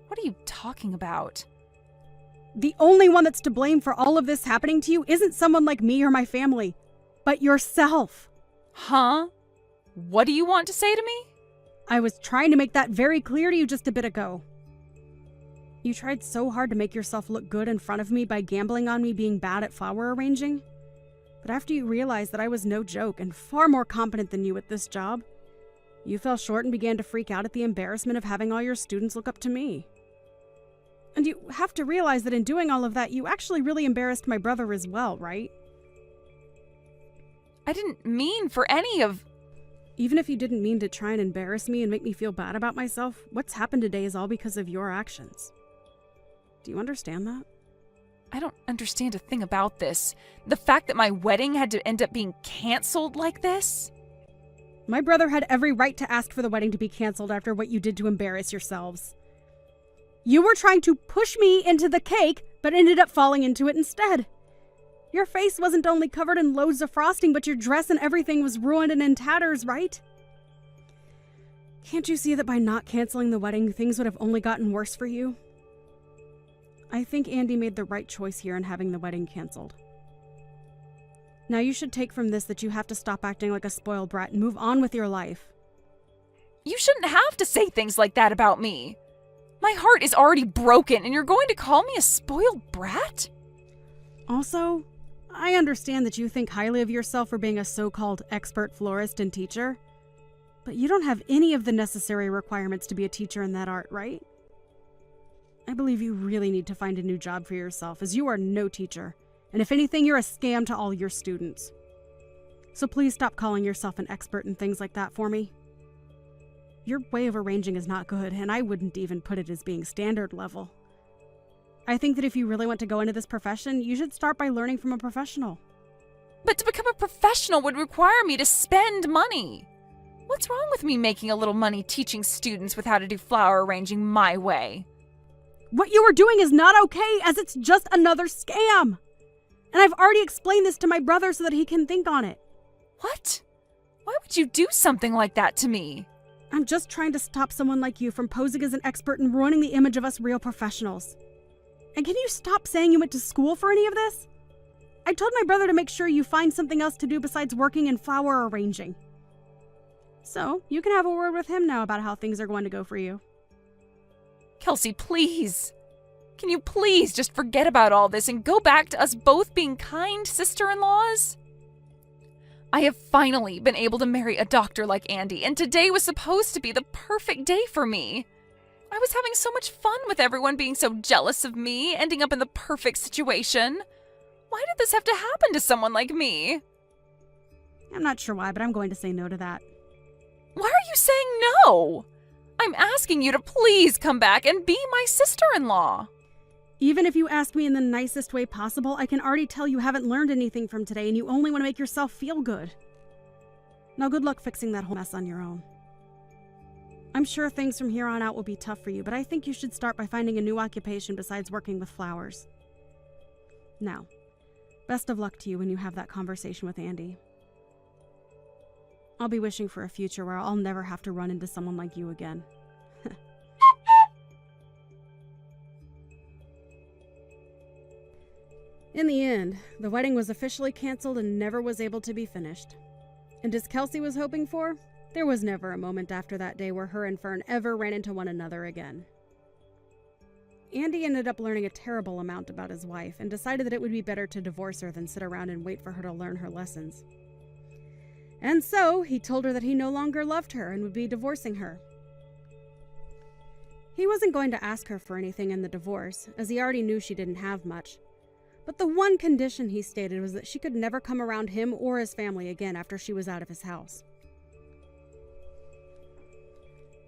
What are you talking about? The only one that's to blame for all of this happening to you isn't someone like me or my family, but yourself. Huh? What do you want to say to me? I was trying to make that very clear to you just a bit ago. You tried so hard to make yourself look good in front of me by gambling on me being bad at flower arranging. But after you realized that I was no joke and far more competent than you at this job, you fell short and began to freak out at the embarrassment of having all your students look up to me. And you have to realize that in doing all of that, you actually really embarrassed my brother as well, right? I didn't mean for any of... Even if you didn't mean to try and embarrass me and make me feel bad about myself, what's happened today is all because of your actions. Do you understand that? I don't understand a thing about this. The fact that my wedding had to end up being canceled like this? My brother had every right to ask for the wedding to be canceled after what you did to embarrass yourselves. You were trying to push me into the cake, but ended up falling into it instead. Your face wasn't only covered in loads of frosting, but your dress and everything was ruined and in tatters, right? Can't you see that by not canceling the wedding, things would have only gotten worse for you? I think Andy made the right choice here in having the wedding canceled. Now you should take from this that you have to stop acting like a spoiled brat and move on with your life. You shouldn't have to say things like that about me. My heart is already broken, and you're going to call me a spoiled brat? Also, I understand that you think highly of yourself for being a so-called expert florist and teacher, but you don't have any of the necessary requirements to be a teacher in that art, right? I believe you really need to find a new job for yourself, as you are no teacher, and if anything, you're a scam to all your students. So please stop calling yourself an expert in things like that for me. Your way of arranging is not good, and I wouldn't even put it as being standard level. I think that if you really want to go into this profession, you should start by learning from a professional. But to become a professional would require me to spend money. What's wrong with me making a little money teaching students with how to do flower arranging my way? What you are doing is not okay, as it's just another scam. And I've already explained this to my brother so that he can think on it. What? Why would you do something like that to me? I'm just trying to stop someone like you from posing as an expert and ruining the image of us real professionals. And can you stop saying you went to school for any of this? I told my brother to make sure you find something else to do besides working in flower arranging. So, you can have a word with him now about how things are going to go for you. Kelsey, please. Can you please just forget about all this and go back to us both being kind sister-in-laws? I have finally been able to marry a doctor like Andy, and today was supposed to be the perfect day for me. I was having so much fun with everyone being so jealous of me, ending up in the perfect situation. Why did this have to happen to someone like me? I'm not sure why, but I'm going to say no to that. Why are you saying no? I'm asking you to please come back and be my sister-in-law. Even if you ask me in the nicest way possible, I can already tell you haven't learned anything from today and you only want to make yourself feel good. Now good luck fixing that whole mess on your own. I'm sure things from here on out will be tough for you, but I think you should start by finding a new occupation besides working with flowers. Now, best of luck to you when you have that conversation with Andy. I'll be wishing for a future where I'll never have to run into someone like you again. In the end, the wedding was officially canceled and never was able to be finished. And as Kelsey was hoping for, there was never a moment after that day where her and Fern ever ran into one another again. Andy ended up learning a terrible amount about his wife and decided that it would be better to divorce her than sit around and wait for her to learn her lessons. And so, he told her that he no longer loved her and would be divorcing her. He wasn't going to ask her for anything in the divorce, as he already knew she didn't have much. But the one condition he stated was that she could never come around him or his family again after she was out of his house.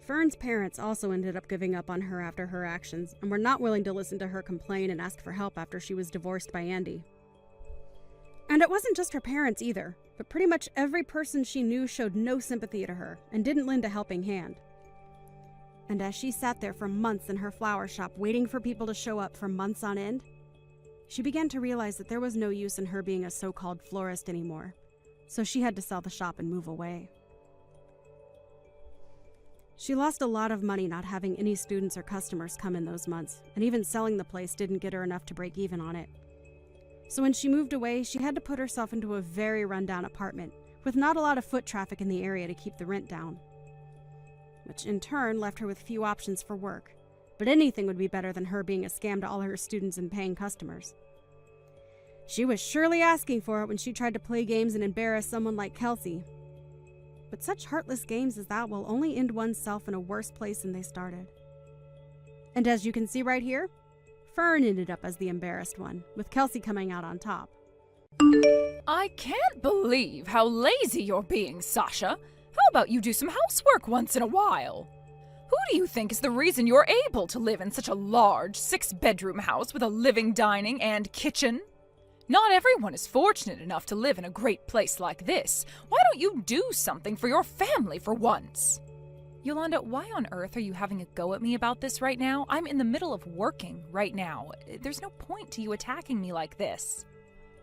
Fern's parents also ended up giving up on her after her actions, and were not willing to listen to her complain and ask for help after she was divorced by Andy. And it wasn't just her parents either, but pretty much every person she knew showed no sympathy to her and didn't lend a helping hand. And as she sat there for months in her flower shop waiting for people to show up for months on end, she began to realize that there was no use in her being a so-called florist anymore, so she had to sell the shop and move away. She lost a lot of money not having any students or customers come in those months, and even selling the place didn't get her enough to break even on it. So when she moved away, she had to put herself into a very rundown apartment, with not a lot of foot traffic in the area to keep the rent down. Which in turn left her with few options for work, but anything would be better than her being a scam to all her students and paying customers. She was surely asking for it when she tried to play games and embarrass someone like Kelsey. But such heartless games as that will only end oneself in a worse place than they started. And as you can see right here, Fern ended up as the embarrassed one, with Kelsey coming out on top. I can't believe how lazy you're being, Sasha. How about you do some housework once in a while? Who do you think is the reason you're able to live in such a large 6-bedroom house with a living, dining, and kitchen? Not everyone is fortunate enough to live in a great place like this. Why don't you do something for your family for once? Yolanda, why on earth are you having a go at me about this right now? I'm in the middle of working right now. There's no point to you attacking me like this.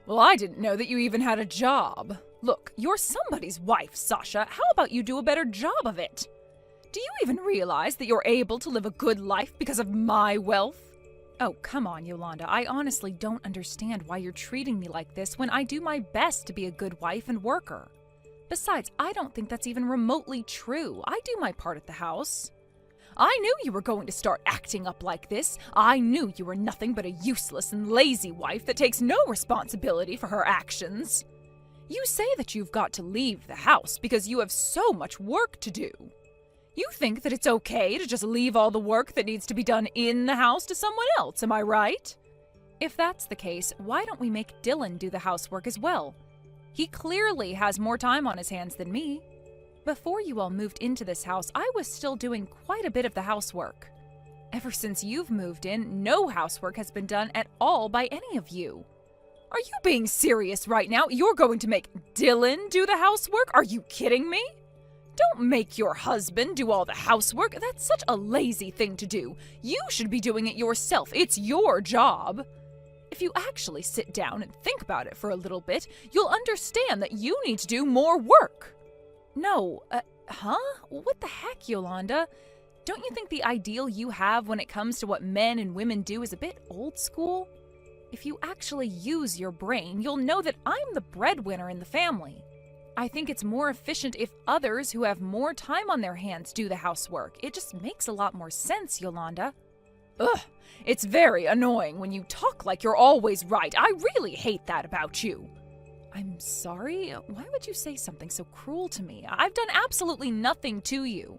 Well, I didn't know that you even had a job. Look, you're somebody's wife, Sasha. How about you do a better job of it? Do you even realize that you're able to live a good life because of my wealth? Oh, come on, Yolanda. I honestly don't understand why you're treating me like this when I do my best to be a good wife and worker. Besides, I don't think that's even remotely true. I do my part at the house. I knew you were going to start acting up like this. I knew you were nothing but a useless and lazy wife that takes no responsibility for her actions. You say that you've got to leave the house because you have so much work to do. You think that it's okay to just leave all the work that needs to be done in the house to someone else, am I right? If that's the case, why don't we make Dylan do the housework as well? He clearly has more time on his hands than me. Before you all moved into this house, I was still doing quite a bit of the housework. Ever since you've moved in, no housework has been done at all by any of you. Are you being serious right now? You're going to make Dylan do the housework? Are you kidding me? Don't make your husband do all the housework. That's such a lazy thing to do. You should be doing it yourself. It's your job. If you actually sit down and think about it for a little bit, you'll understand that you need to do more work. No, What the heck, Yolanda? Don't you think the ideal you have when it comes to what men and women do is a bit old school? If you actually use your brain, you'll know that I'm the breadwinner in the family. I think it's more efficient if others who have more time on their hands do the housework. It just makes a lot more sense, Yolanda. Ugh, it's very annoying when you talk like you're always right. I really hate that about you. I'm sorry? Why would you say something so cruel to me? I've done absolutely nothing to you.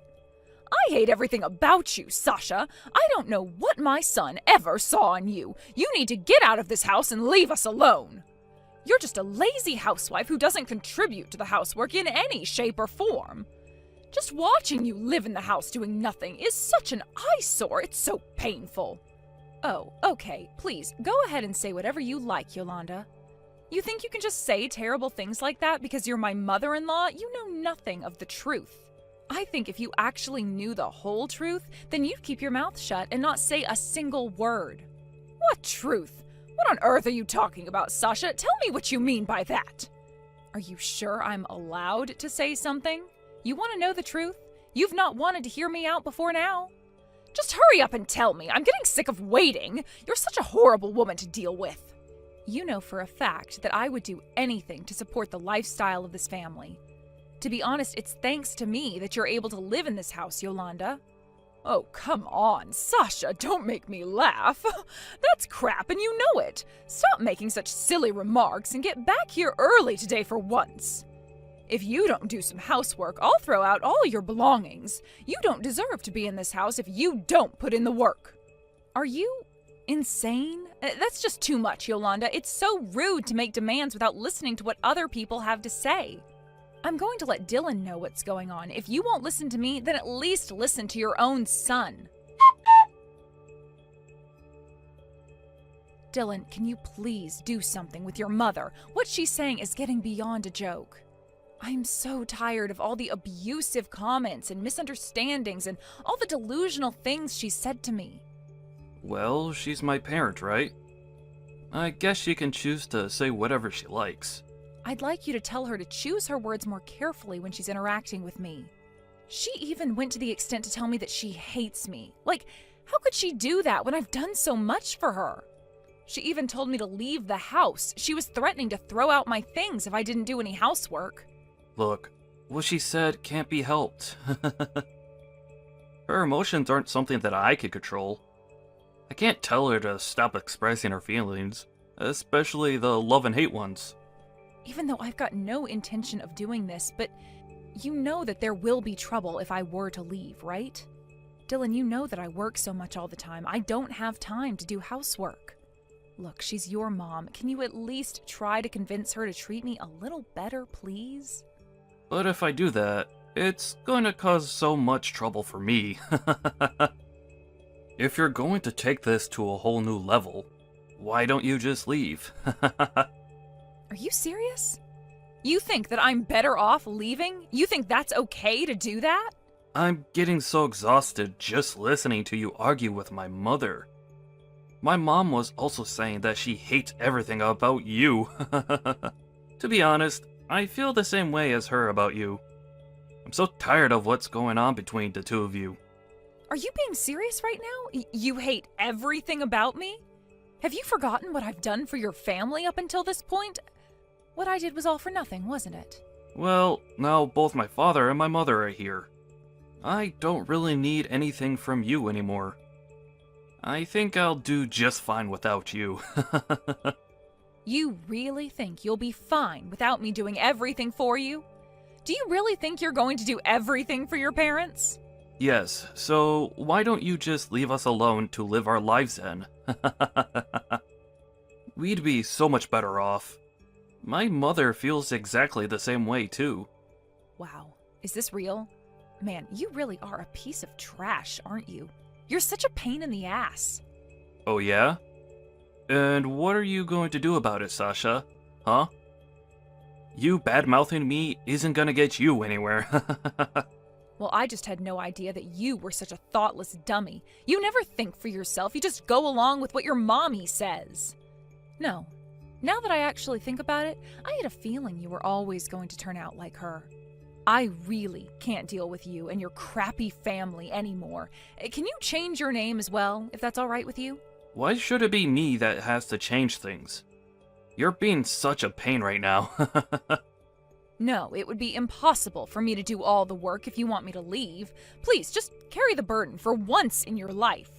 I hate everything about you, Sasha. I don't know what my son ever saw in you. You need to get out of this house and leave us alone. You're just a lazy housewife who doesn't contribute to the housework in any shape or form. Just watching you live in the house doing nothing is such an eyesore. It's so painful. Oh, okay. Please, go ahead and say whatever you like, Yolanda. You think you can just say terrible things like that because you're my mother-in-law? You know nothing of the truth. I think if you actually knew the whole truth, then you'd keep your mouth shut and not say a single word. What truth? What on earth are you talking about, Sasha? Tell me what you mean by that. Are you sure I'm allowed to say something? You want to know the truth? You've not wanted to hear me out before now. Just hurry up and tell me. I'm getting sick of waiting. You're such a horrible woman to deal with. You know for a fact that I would do anything to support the lifestyle of this family. To be honest, it's thanks to me that you're able to live in this house, Yolanda. Oh, come on, Sasha, don't make me laugh. That's crap and you know it. Stop making such silly remarks and get back here early today for once. If you don't do some housework, I'll throw out all your belongings. You don't deserve to be in this house if you don't put in the work. Are you insane? That's just too much, Yolanda. It's so rude to make demands without listening to what other people have to say. I'm going to let Dylan know what's going on. If you won't listen to me, then at least listen to your own son. Dylan, can you please do something with your mother? What she's saying is getting beyond a joke. I'm so tired of all the abusive comments and misunderstandings and all the delusional things she's said to me. Well, she's my parent, right? I guess she can choose to say whatever she likes. I'd like you to tell her to choose her words more carefully when she's interacting with me. She even went to the extent to tell me that she hates me. Like, how could she do that when I've done so much for her? She even told me to leave the house. She was threatening to throw out my things if I didn't do any housework. Look, what she said can't be helped. Her emotions aren't something that I can control. I can't tell her to stop expressing her feelings, especially the love and hate ones. Even though I've got no intention of doing this, but you know that there will be trouble if I were to leave, right? Dylan, you know that I work so much all the time. I don't have time to do housework. Look, she's your mom. Can you at least try to convince her to treat me a little better, please? But if I do that, it's going to cause so much trouble for me. If you're going to take this to a whole new level, why don't you just leave? Are you serious? You think that I'm better off leaving? You think that's okay to do that? I'm getting so exhausted just listening to you argue with my mother. My mom was also saying that she hates everything about you. To be honest, I feel the same way as her about you. I'm so tired of what's going on between the two of you. Are you being serious right now? You hate everything about me? Have you forgotten what I've done for your family up until this point? What I did was all for nothing, wasn't it? Well, now both my father and my mother are here. I don't really need anything from you anymore. I think I'll do just fine without you. You really think you'll be fine without me doing everything for you? Do you really think you're going to do everything for your parents? Yes, so why don't you just leave us alone to live our lives then? We'd be so much better off. My mother feels exactly the same way too. Wow, is this real? Man, you really are a piece of trash, aren't you? You're such a pain in the ass. Oh yeah? And what are you going to do about it, Sasha? Huh? You bad-mouthing me isn't gonna get you anywhere. Well, I just had no idea that you were such a thoughtless dummy. You never think for yourself, you just go along with what your mommy says. No, now that I actually think about it, I had a feeling you were always going to turn out like her. I really can't deal with you and your crappy family anymore. Can you change your name as well, if that's all right with you? Why should it be me that has to change things? You're being such a pain right now. No, it would be impossible for me to do all the work if you want me to leave. Please, just carry the burden for once in your life.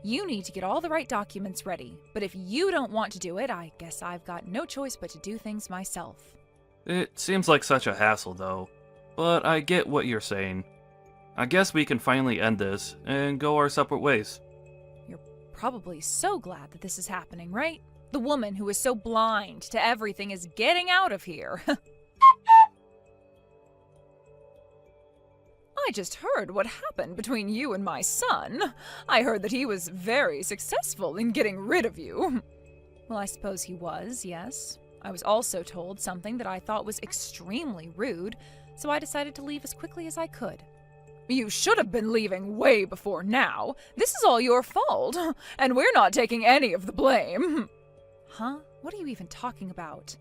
You need to get all the right documents ready, but if you don't want to do it, I guess I've got no choice but to do things myself. It seems like such a hassle, though. But I get what you're saying. I guess we can finally end this and go our separate ways. You're probably so glad that this is happening, right? The woman who is so blind to everything is getting out of here. I just heard what happened between you and my son. I heard that he was very successful in getting rid of you. Well, I suppose he was, yes. I was also told something that I thought was extremely rude, so I decided to leave as quickly as I could. You should have been leaving way before now. This is all your fault, and we're not taking any of the blame. Huh? What are you even talking about?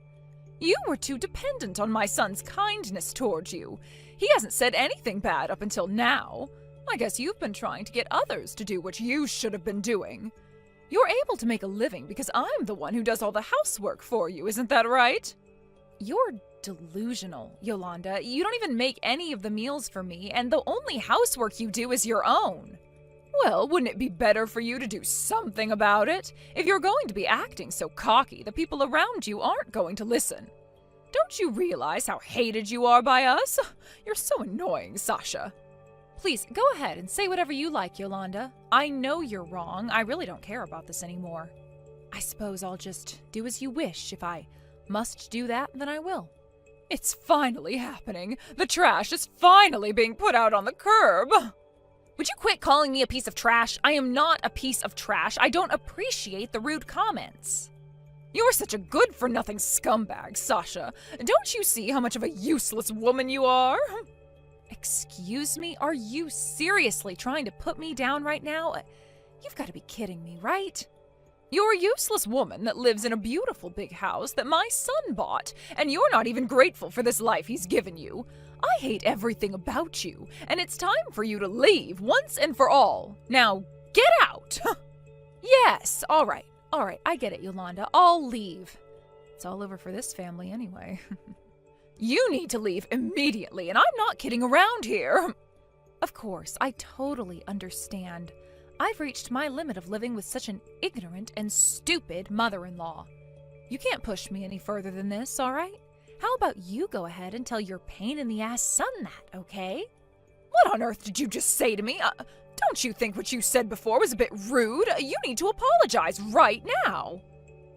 You were too dependent on my son's kindness towards you. He hasn't said anything bad up until now. I guess you've been trying to get others to do what you should have been doing. You're able to make a living because I'm the one who does all the housework for you, isn't that right? You're delusional, Yolanda. You don't even make any of the meals for me, and the only housework you do is your own. Well, wouldn't it be better for you to do something about it? If you're going to be acting so cocky, the people around you aren't going to listen. Don't you realize how hated you are by us? You're so annoying, Sasha. Please, go ahead and say whatever you like, Yolanda. I know you're wrong. I really don't care about this anymore. I suppose I'll just do as you wish. If I must do that, then I will. It's finally happening. The trash is finally being put out on the curb. Would you quit calling me a piece of trash? I am not a piece of trash. I don't appreciate the rude comments. You're such a good-for-nothing scumbag, Sasha. Don't you see how much of a useless woman you are? Excuse me? Are you seriously trying to put me down right now? You've got to be kidding me, right? You're a useless woman that lives in a beautiful big house that my son bought, and you're not even grateful for this life he's given you. I hate everything about you, and it's time for you to leave once and for all. Now, get out! Yes, all right, I get it, Yolanda. I'll leave. It's all over for this family anyway. You need to leave immediately, and I'm not kidding around here. Of course, I totally understand. I've reached my limit of living with such an ignorant and stupid mother-in-law. You can't push me any further than this, all right? How about you go ahead and tell your pain-in-the-ass son that, okay? What on earth did you just say to me? Don't you think what you said before was a bit rude? You need to apologize right now.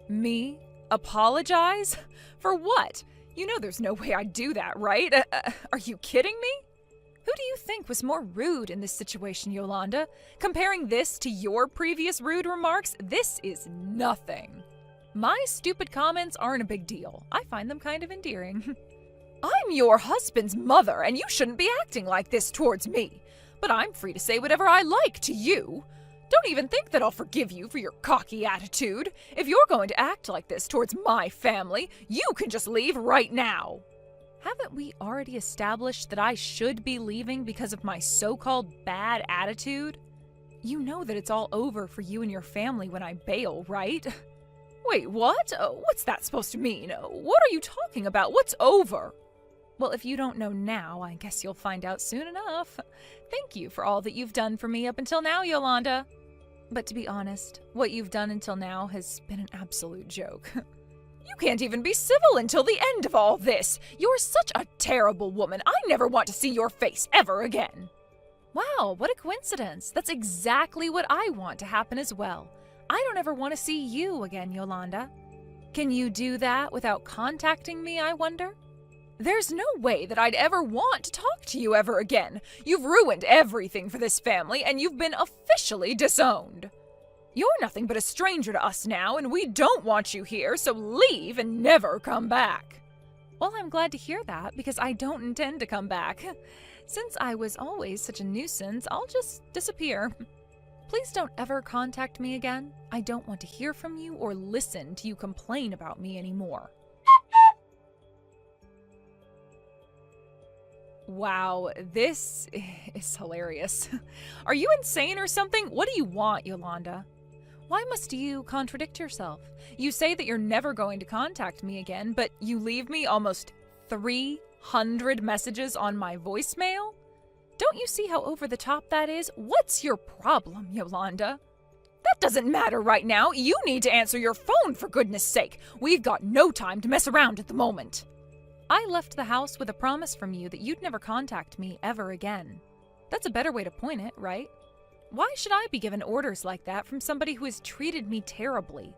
Me? Apologize? For what? You know there's no way I'd do that, right? Are you kidding me? Who do you think was more rude in this situation, Yolanda? Comparing this to your previous rude remarks, this is nothing. My stupid comments aren't a big deal. I find them kind of endearing. I'm your husband's mother, and you shouldn't be acting like this towards me. But I'm free to say whatever I like to you. Don't even think that I'll forgive you for your cocky attitude. If you're going to act like this towards my family, you can just leave right now. Haven't we already established that I should be leaving because of my so-called bad attitude? You know that it's all over for you and your family when I bail, right? Wait, what? What's that supposed to mean? What are you talking about? What's over? Well, if you don't know now, I guess you'll find out soon enough. Thank you for all that you've done for me up until now, Yolanda. But to be honest, what you've done until now has been an absolute joke. You can't even be civil until the end of all this. You're such a terrible woman. I never want to see your face ever again. Wow, what a coincidence. That's exactly what I want to happen as well. I don't ever want to see you again, Yolanda. Can you do that without contacting me, I wonder? There's no way that I'd ever want to talk to you ever again. You've ruined everything for this family, and you've been officially disowned. You're nothing but a stranger to us now, and we don't want you here, so leave and never come back. Well, I'm glad to hear that, because I don't intend to come back. Since I was always such a nuisance, I'll just disappear. Please don't ever contact me again. I don't want to hear from you or listen to you complain about me anymore. Wow, this is hilarious. Are you insane or something? What do you want, Yolanda? Why must you contradict yourself? You say that you're never going to contact me again, but you leave me almost 300 messages on my voicemail? Don't you see how over the top that is? What's your problem, Yolanda? That doesn't matter right now. You need to answer your phone, for goodness sake. We've got no time to mess around at the moment. I left the house with a promise from you that you'd never contact me ever again. That's a better way to point it, right? Why should I be given orders like that from somebody who has treated me terribly?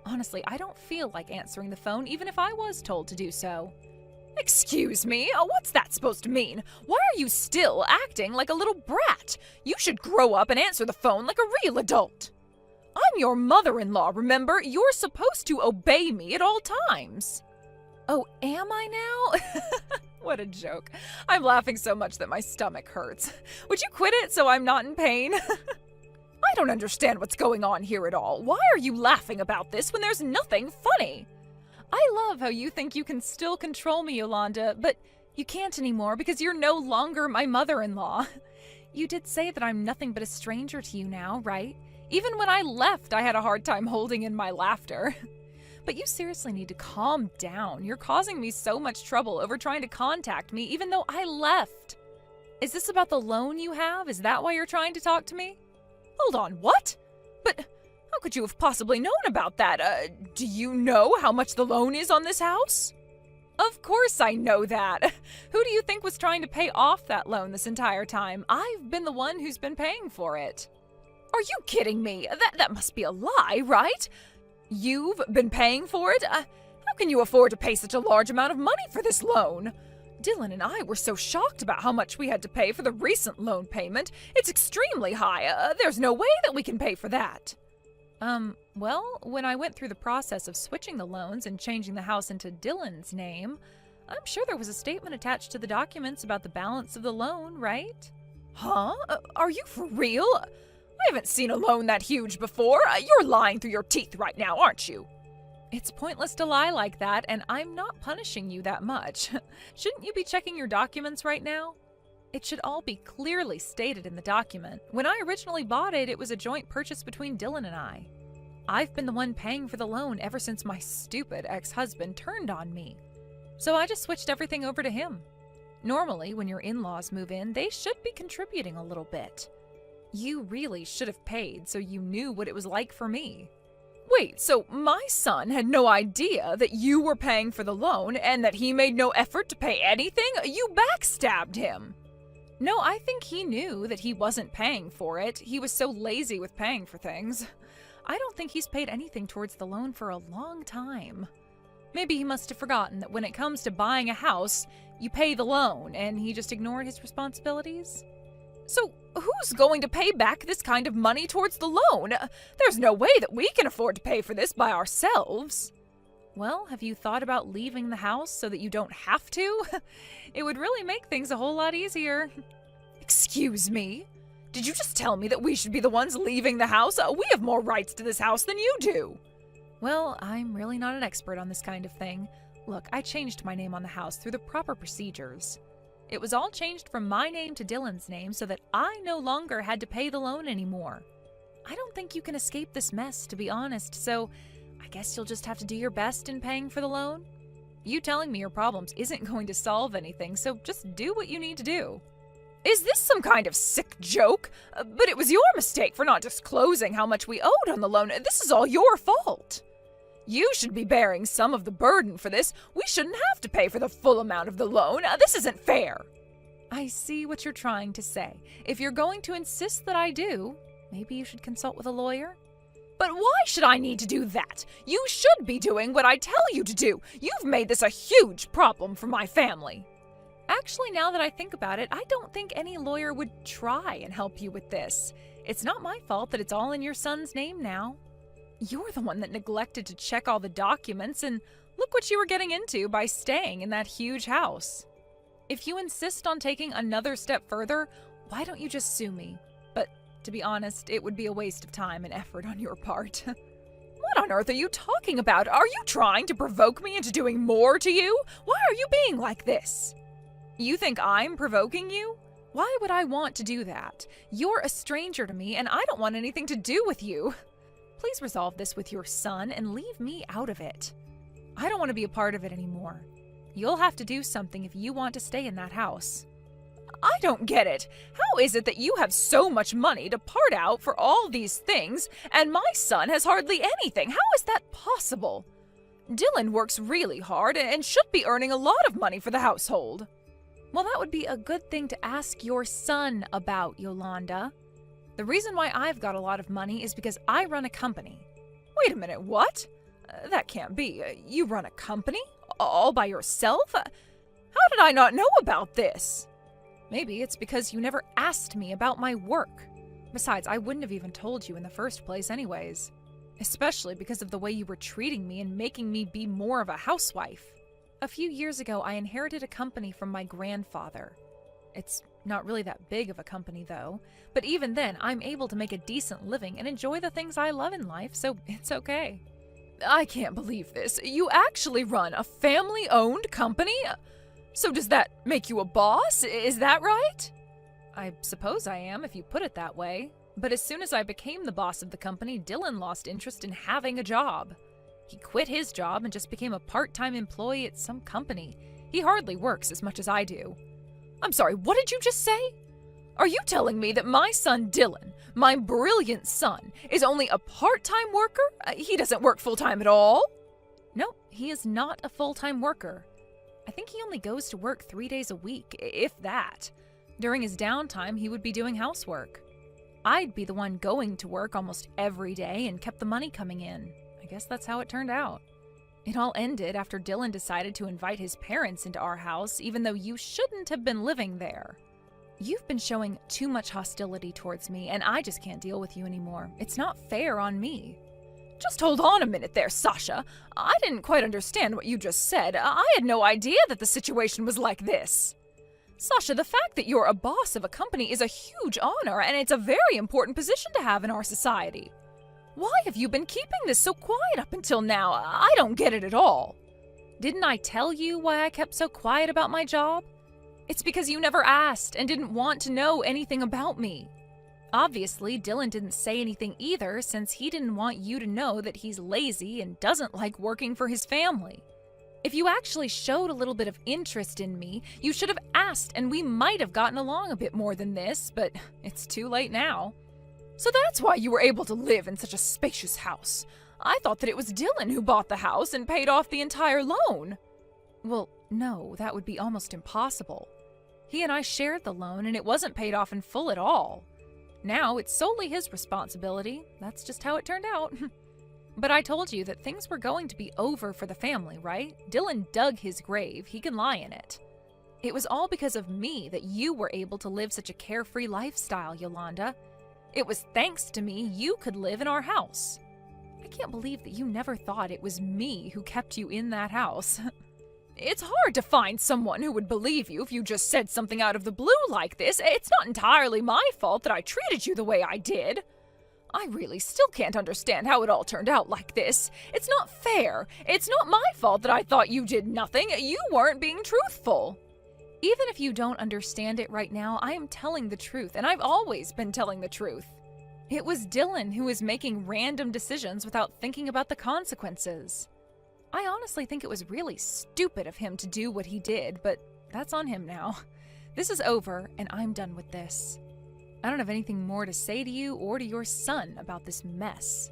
Honestly, I don't feel like answering the phone even if I was told to do so. Excuse me? What's that supposed to mean? Why are you still acting like a little brat? You should grow up and answer the phone like a real adult. I'm your mother-in-law, remember? You're supposed to obey me at all times. Oh, am I now? What a joke. I'm laughing so much that my stomach hurts. Would you quit it so I'm not in pain? I don't understand what's going on here at all. Why are you laughing about this when there's nothing funny? I love how you think you can still control me, Yolanda, but you can't anymore because you're no longer my mother-in-law. You did say that I'm nothing but a stranger to you now, right? Even when I left, I had a hard time holding in my laughter. But you seriously need to calm down. You're causing me so much trouble over trying to contact me even though I left. Is this about the loan you have? Is that why you're trying to talk to me? Hold on, what? But how could you have possibly known about that? Do you know how much the loan is on this house? Of course I know that. Who do you think was trying to pay off that loan this entire time? I've been the one who's been paying for it. Are you kidding me? That must be a lie, right? You've been paying for it? How can you afford to pay such a large amount of money for this loan? Dylan and I were so shocked about how much we had to pay for the recent loan payment. It's extremely high. There's no way that we can pay for that. Well, when I went through the process of switching the loans and changing the house into Dylan's name, I'm sure there was a statement attached to the documents about the balance of the loan, right? Huh? Are you for real? I haven't seen a loan that huge before. You're lying through your teeth right now, aren't you? It's pointless to lie like that, and I'm not punishing you that much. Shouldn't you be checking your documents right now? It should all be clearly stated in the document. When I originally bought it, it was a joint purchase between Dylan and I. I've been the one paying for the loan ever since my stupid ex-husband turned on me. So I just switched everything over to him. Normally, when your in-laws move in, they should be contributing a little bit. You really should have paid so you knew what it was like for me. Wait, so my son had no idea that you were paying for the loan and that he made no effort to pay anything? You backstabbed him. No, I think he knew that he wasn't paying for it. He was so lazy with paying for things. I don't think he's paid anything towards the loan for a long time. Maybe he must have forgotten that when it comes to buying a house, you pay the loan, and he just ignored his responsibilities. So who's going to pay back this kind of money towards the loan? There's no way that we can afford to pay for this by ourselves. Well, have you thought about leaving the house so that you don't have to? It would really make things a whole lot easier. Excuse me? Did you just tell me that we should be the ones leaving the house? We have more rights to this house than you do. Well, I'm really not an expert on this kind of thing. Look, I changed my name on the house through the proper procedures. It was all changed from my name to Dylan's name so that I no longer had to pay the loan anymore. I don't think you can escape this mess, to be honest, so I guess you'll just have to do your best in paying for the loan. You telling me your problems isn't going to solve anything, so just do what you need to do. Is this some kind of sick joke? But it was your mistake for not disclosing how much we owed on the loan. This is all your fault. You should be bearing some of the burden for this. We shouldn't have to pay for the full amount of the loan. This isn't fair. I see what you're trying to say. If you're going to insist that I do, maybe you should consult with a lawyer. But why should I need to do that? You should be doing what I tell you to do. You've made this a huge problem for my family. Actually, now that I think about it, I don't think any lawyer would try and help you with this. It's not my fault that it's all in your son's name now. You're the one that neglected to check all the documents, and look what you were getting into by staying in that huge house. If you insist on taking another step further, why don't you just sue me? But to be honest, it would be a waste of time and effort on your part. What on earth are you talking about? Are you trying to provoke me into doing more to you? Why are you being like this? You think I'm provoking you? Why would I want to do that? You're a stranger to me, and I don't want anything to do with you. Please resolve this with your son and leave me out of it. I don't want to be a part of it anymore. You'll have to do something if you want to stay in that house. I don't get it. How is it that you have so much money to part out for all these things, and my son has hardly anything? How is that possible? Dylan works really hard and should be earning a lot of money for the household. Well, that would be a good thing to ask your son about, Yolanda. The reason why I've got a lot of money is because I run a company. Wait a minute, what? That can't be. You run a company? All by yourself? How did I not know about this? Maybe it's because you never asked me about my work. Besides, I wouldn't have even told you in the first place anyways. Especially because of the way you were treating me and making me be more of a housewife. A few years ago, I inherited a company from my grandfather. It's not really that big of a company, though. But even then, I'm able to make a decent living and enjoy the things I love in life, so it's okay. I can't believe this. You actually run a family-owned company? So does that make you a boss? Is that right? I suppose I am, if you put it that way. But as soon as I became the boss of the company, Dylan lost interest in having a job. He quit his job and just became a part-time employee at some company. He hardly works as much as I do. I'm sorry, what did you just say? Are you telling me that my son Dylan, my brilliant son, is only a part-time worker? He doesn't work full-time at all? No, he is not a full-time worker. I think he only goes to work 3 days a week, if that. During his downtime, he would be doing housework. I'd be the one going to work almost every day and kept the money coming in. I guess that's how it turned out. It all ended after Dylan decided to invite his parents into our house, even though you shouldn't have been living there. You've been showing too much hostility towards me, and I just can't deal with you anymore. It's not fair on me. Just hold on a minute there, Sasha. I didn't quite understand what you just said. I had no idea that the situation was like this. Sasha, the fact that you're a boss of a company is a huge honor, and it's a very important position to have in our society. Why have you been keeping this so quiet up until now? I don't get it at all. Didn't I tell you why I kept so quiet about my job? It's because you never asked and didn't want to know anything about me. Obviously, Dylan didn't say anything either, since he didn't want you to know that he's lazy and doesn't like working for his family. If you actually showed a little bit of interest in me, you should have asked, and we might have gotten along a bit more than this, but it's too late now. So that's why you were able to live in such a spacious house. I thought that it was Dylan who bought the house and paid off the entire loan. Well, no, that would be almost impossible. He and I shared the loan, and it wasn't paid off in full at all. Now it's solely his responsibility. That's just how it turned out. But I told you that things were going to be over for the family, right? Dylan dug his grave. He can lie in it. It was all because of me that you were able to live such a carefree lifestyle, Yolanda. It was thanks to me you could live in our house. I can't believe that you never thought it was me who kept you in that house. It's hard to find someone who would believe you if you just said something out of the blue like this. It's not entirely my fault that I treated you the way I did. I really still can't understand how it all turned out like this. It's not fair. It's not my fault that I thought you did nothing. You weren't being truthful. Even if you don't understand it right now, I am telling the truth, and I've always been telling the truth. It was Dylan who was making random decisions without thinking about the consequences. I honestly think it was really stupid of him to do what he did, but that's on him now. This is over, and I'm done with this. I don't have anything more to say to you or to your son about this mess.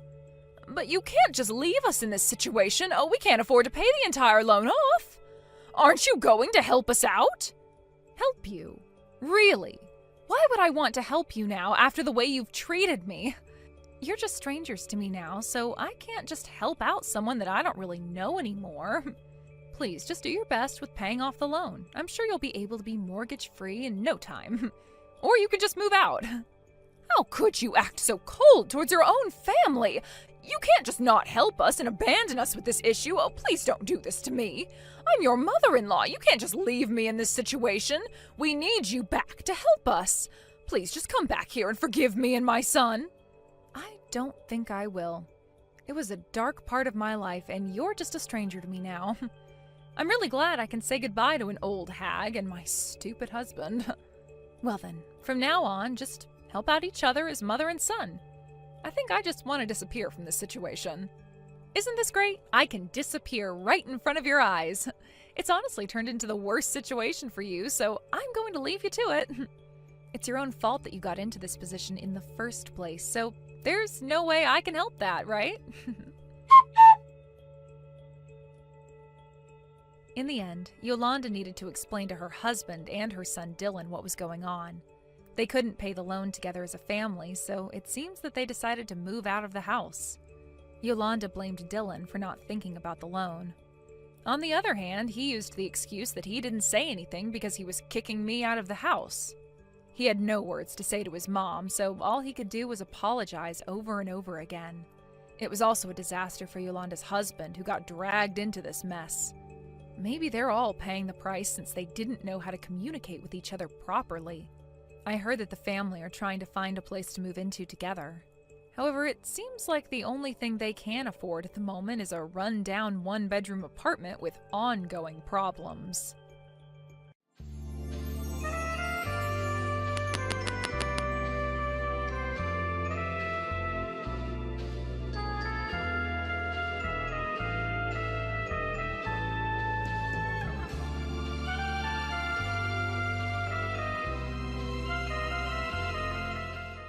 But you can't just leave us in this situation. Oh, we can't afford to pay the entire loan off. Aren't you going to help us out? Help you? Really? Why would I want to help you now after the way you've treated me? You're just strangers to me now, so I can't just help out someone that I don't really know anymore. Please, just do your best with paying off the loan. I'm sure you'll be able to be mortgage-free in no time. Or you can just move out. How could you act so cold towards your own family? You can't just not help us and abandon us with this issue. Oh, please don't do this to me. I'm your mother-in-law. You can't just leave me in this situation. We need you back to help us. Please just come back here and forgive me and my son. I don't think I will. It was a dark part of my life, and you're just a stranger to me now. I'm really glad I can say goodbye to an old hag and my stupid husband. Well then, from now on, just help out each other as mother and son. I think I just want to disappear from this situation. Isn't this great? I can disappear right in front of your eyes. It's honestly turned into the worst situation for you, so I'm going to leave you to it. It's your own fault that you got into this position in the first place, so there's no way I can help that, right? In the end, Yolanda needed to explain to her husband and her son Dylan what was going on. They couldn't pay the loan together as a family, so it seems that they decided to move out of the house. Yolanda blamed Dylan for not thinking about the loan. On the other hand, he used the excuse that he didn't say anything because he was kicking me out of the house. He had no words to say to his mom, so all he could do was apologize over and over again. It was also a disaster for Yolanda's husband, who got dragged into this mess. Maybe they're all paying the price since they didn't know how to communicate with each other properly. I heard that the family are trying to find a place to move into together. However, it seems like the only thing they can afford at the moment is a run-down one-bedroom apartment with ongoing problems.